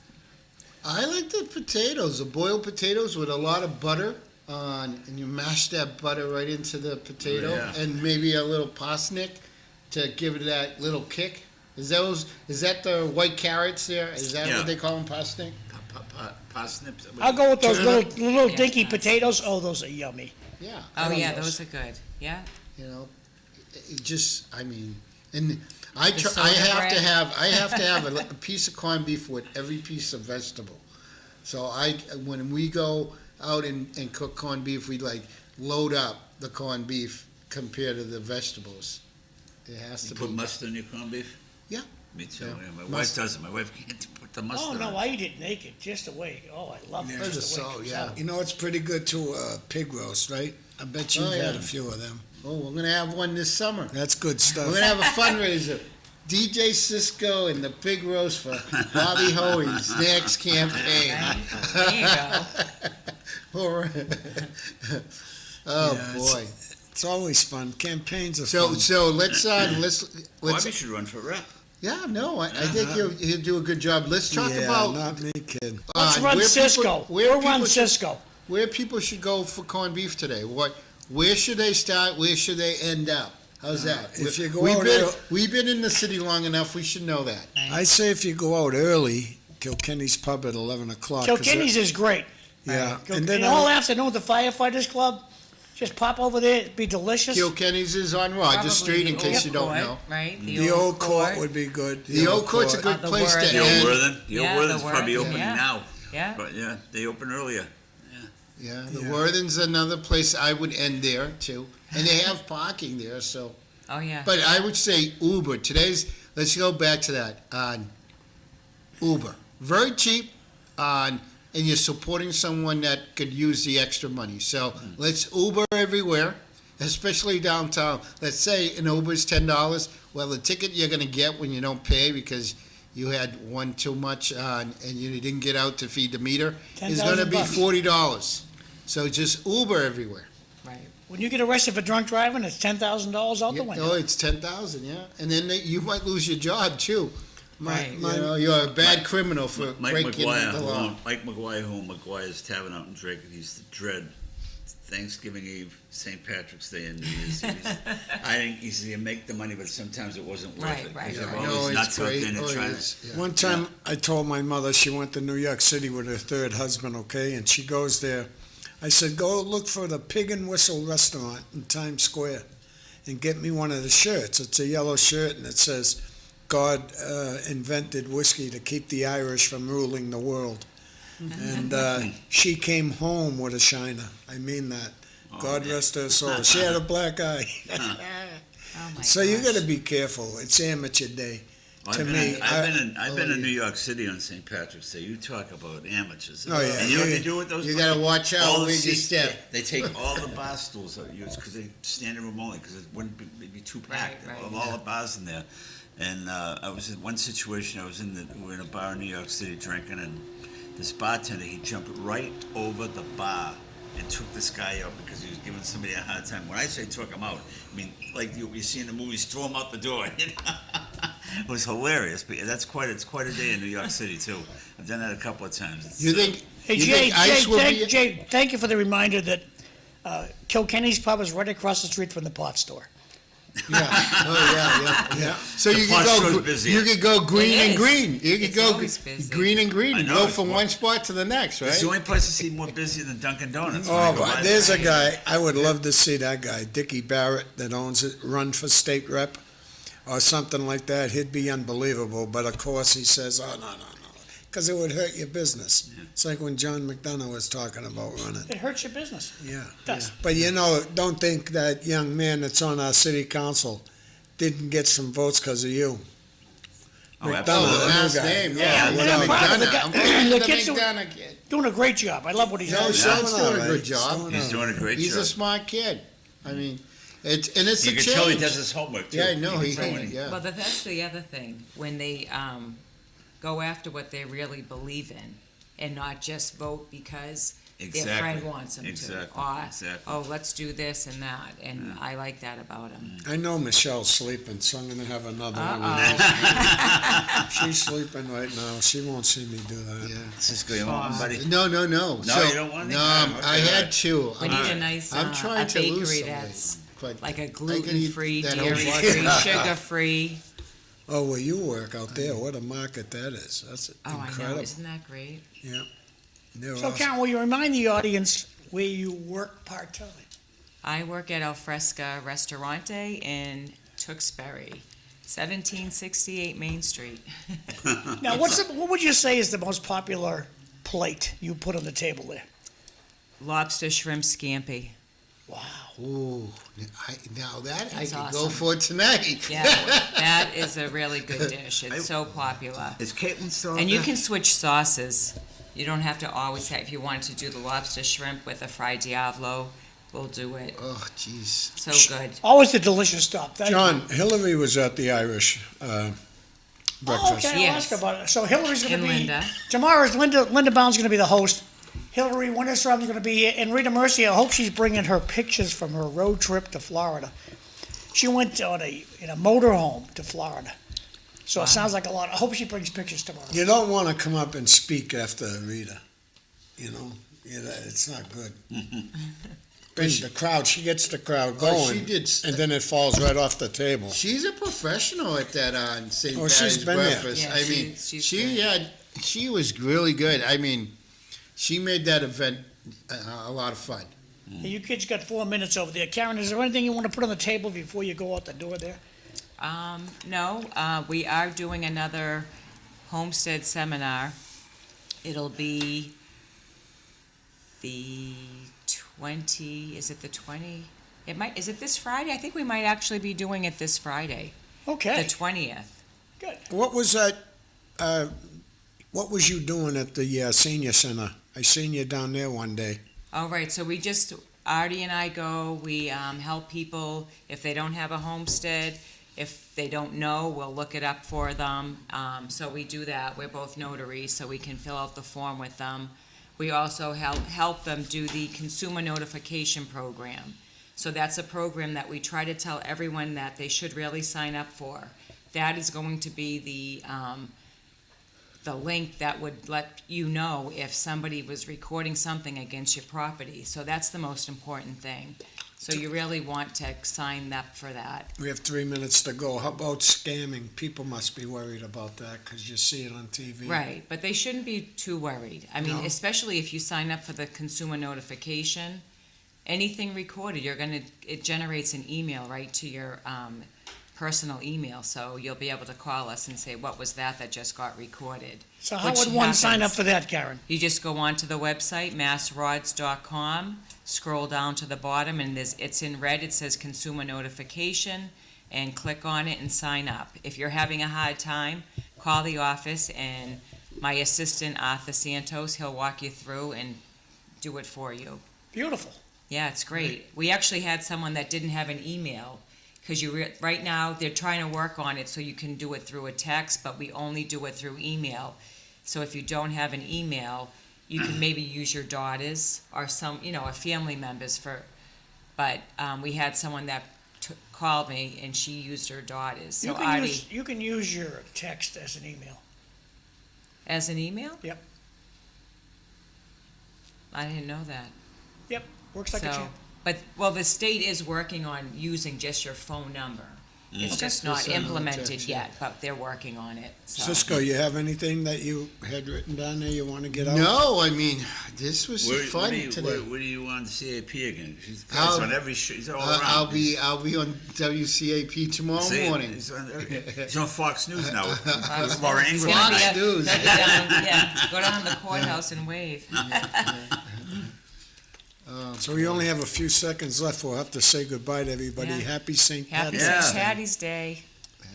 I like the potatoes, the boiled potatoes with a lot of butter on, and you mash that butter right into the potato, Oh, yeah. and maybe a little parsnip to give it that little kick. Is that the white carrots there? Is that Yeah. what they call them, parsnip? Parsnips. I'll go with those little Yeah, dinky nice. potatoes. Oh, those are yummy. Yeah. Oh love yeah, those. those are good. Yeah. You know, it just, I mean, and I The try, I soda have to bread. have a piece of corned beef with every piece of vegetable. So when we go out and cook corned beef, we like load up the corned beef compared to the vegetables. It has You to put be. mustard in your corned beef? Yeah. Me too. Yeah. Yeah. My wife Mustard. doesn't. My wife can't put the mustard Oh no, on. I eat it naked, just the way. Oh, I love Yeah. it. Just Just the way it so, comes yeah. out. You know, it's pretty good too. Pig roast, right? I bet you've Oh, yeah. had a few of them. Oh, we're gonna have one this summer. That's good stuff. We're gonna have a fundraiser. DJ Cisco and the pig roast for Bobby Hoey's next campaign. There you go. All right. Oh Yeah, boy. It's always fun. Campaigns are So fun. so let's Bobby let's should run for rep. Yeah, no, I think he'll do a good job. Let's talk Yeah, about not me, kid. Let's run Cisco. We'll run Cisco. Where people should go for corned beef today. Where should they start? Where should they end up? How's that? If you go We've been in the city long enough. We should know that. I say if you go out early, Kilkenny's pub at 11 o'clock. Kilkenny's is great. Yeah. And then all afternoon at the Firefighters Club, just pop over there. It'd be delicious. Kilkenny's is on Rogers Street, in case you don't know. Right? The old court would be good. The old court's a good The place to Worthing. The old end. Worthing. The old Yeah, Worthing's the probably Worthing, opening yeah. now. Yeah. But yeah, they opened earlier. Yeah, the Yeah. Worthing's another place I would end there too, and they have parking there. So, Oh, yeah. but I would say Uber. Let's go back to that. Uber, very cheap, and you're supporting someone that could use the extra money. So let's Uber everywhere, especially downtown. Let's say an Uber's $10. Well, the ticket you're going to get when you don't pay because you had one too much and you didn't get out to feed the meter is going to be $10,000. $40. So just Uber everywhere. Right. When you get arrested for drunk driving, it's $10,000 out the Oh, window. it's 10,000, yeah, and then you might lose your job too. Right. You know, you're a bad criminal for Mike breaking the law. McGuire, who McGuire's Tavern out in Drake, he used to dread Thanksgiving Eve, St. Patrick's Day, and New Year's Eve. I think he said, you make the money, but sometimes it wasn't worth Right, it. right, Because right. I've No, always it's not tucked great. in and Oh, tried. yes, yeah. One time I told my mother she went to New York City with her third husband, okay, and she goes there. I said, go look for the Pig and Whistle restaurant in Times Square and get me one of the shirts. It's a yellow shirt and it says, God invented whiskey to keep the Irish from ruling the world. And she came home with a shiner. I mean that. Oh, God yeah. rest her soul. She had a black eye. Oh, my So you got to gosh. be careful. It's amateur day. I've To been me, in, I- I've been in New York City on St. Patrick's Day. You talk about amateurs. Oh, yeah. And you know what they do with those? You got to watch out all the where you seats, step. They take all the bar stools out of use because they stand in room only because it wouldn't be too packed. Right, All the bars in there. And I was in one situation. We were in a bar in New York City drinking, and this bartender, he jumped right over the bar and took this guy out because he was giving somebody a hard time. When I say took him out, I mean like you see in the movies, throw him out the door. You know? It was hilarious, but it's quite a day in New York City too. I've done that a couple of times. It's, You think? Hey, you Jay, think ice will be? Jay, thank you for the reminder that Kilkenny's pub is right across the street from the pot store. Yeah. Oh yeah. So The you pot could store's go. busy. You could go green It and is. green. You could It's go always busy. green and green. I And know, go it's from what- one spot to the next, It's the right? only place I see more busy than Dunkin' Donuts. Oh, when I go but by there's a there. guy, I would love to see that guy, Dickie Barrett, that owns it, run for state rep or something like that. He'd be unbelievable. But of course, he says, oh, no, because it would hurt your business. It's like when John McDonough was talking about running. It hurts your business. Yeah. It does. But you know, don't think that young man that's on our city council didn't get some votes because of you. Oh, McDonough, absolutely. the new Last guy. name. Yeah, Yeah. and Without I'm proud of the McDonough. guy. I'm proud The of the kid's doing- McDonough kid. Doing a great job. I love what he's No, doing. Sean's doing doing all a right. good He's job. doing He's doing a great He's job. a smart kid. I mean, it's a You change. can tell he does his homework too. Yeah, I know You can he. tell when Yeah. Well, that's the other thing, when they go after what they really believe in and not just vote because their Exactly. friend wants them Exactly. to. Or, Exactly. oh, let's do this and that, and I like that about them. I know Michelle's sleeping, so I'm going to have another one. Uh-oh. She's sleeping right now. She won't see me do that. Yeah. Cisco, you want one, buddy? No. No, you don't want any? No, Okay, I all had right. two. We need a nice I'm a trying to lose bakery some that's weight, but like a I can eat gluten-free, that whole dairy-free, vodka. sugar-free. Oh, well, you work out there. What a market that is. That's Oh, I incredible. know, isn't that great? Yeah. They're So, awesome. Karen, will you remind the audience where you work part-time? I work at Al Fresca Restaurante in Tewksbury, 1768 Main Street. Now, what would you say is the most popular plate you put on the table there? Lobster shrimp scampi. Wow. Ooh, now that I It's could awesome. go for tonight. Yeah, that is a really good dish. It's so popular. Is Caitlin still And you there? can switch sauces. You don't have to always have, if you want to do the lobster shrimp with a fried diavolo, we'll do it. Oh, jeez. So good. Always the delicious stuff. Thank you. John, Hillary was at the Irish Oh, breakfast. okay, I'll Yes. ask about it. So Hillary's going And to be Linda. tomorrow's Linda Bound's going to be the host. Hillary Winterstrom's going to be here, and Rita Mercy. I hope she's bringing her pictures from her road trip to Florida. She went in a motorhome to Florida. So it sounds like a lot. I hope she brings pictures tomorrow. You don't want to come up and speak after Rita. You know, it's not good. The crowd, she gets the crowd going, she did. and then it falls right off the table. She's a professional at that on St. Oh, she's Patty's been there. breakfast. Yeah, I mean, she's she was really good. I mean, she made that event a lot of fun. Hey, you kids got 4 minutes over there. Karen, is there anything you want to put on the table before you go out the door there? No, we are doing another homestead seminar. It'll be the 20, is it the 20? Is it this Friday? I think we might actually be doing it this Friday, Okay, the 20th. good. What was that? What was you doing at the senior center? I seen you down there one day. All right, so Artie and I go, we help people if they don't have a homestead. If they don't know, we'll look it up for them. So we do that. We're both notaries, so we can fill out the form with them. We also help them do the consumer notification program. So that's a program that we try to tell everyone that they should really sign up for. That is going to be the link that would let you know if somebody was recording something against your property. So that's the most important thing. So you really want to sign up for that. We have 3 minutes to go. How about scamming? People must be worried about that because you see it on TV. Right, but they shouldn't be too worried. I mean, No? especially if you sign up for the consumer notification, anything recorded, it generates an email right to your personal email. So you'll be able to call us and say, what was that just got recorded? So how Which would one sign up happens. for that, Karen? You just go onto the website, massrods.com, scroll down to the bottom, and it's in red, it says consumer notification, and click on it and sign up. If you're having a hard time, call the office, and my assistant, Arthur Santos, he'll walk you through and do it for you. Beautiful. Yeah, it's great. We actually had someone that didn't have an email, because right now, they're trying to work on it so you can do it through a text, but we only do it through email. So if you don't have an email, you can maybe use your daughters or some, a family members but we had someone that called me and she used her daughters. So You can use your text as an email. As an email? Yep. I didn't know that. Yep, works like a champ. But the state is working on using just your phone number. It's just not Just send them a implemented text, yet, but they're working on it. So. Cisco, you have anything that you had written down there you want to get out? No, I mean, this was fun today. Where do you want the CAP again? She's I'll- on every show. She's all around. I'll be on WCAP tomorrow See, morning. She's on Fox News now. With Laura It's Ingram. gonna be Fox News. go down to the courthouse and wave. So we only have a few seconds left. We'll have to say goodbye to everybody. Yeah. Happy St. Happy Patrick's. St. Patty's Day.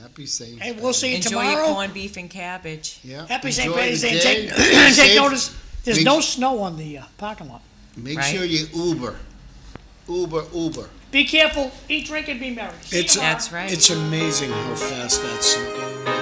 Happy St. Hey, we'll see you Enjoy your tomorrow. corned beef and cabbage. Yeah. Happy St. Enjoy Patty's the Day. day. Take Safe. notice, there's Make- no snow on the parking lot. Make Right. sure you Uber. Be careful, eat, drink, and be merry. See you It's- tomorrow. That's right. It's amazing how fast that's.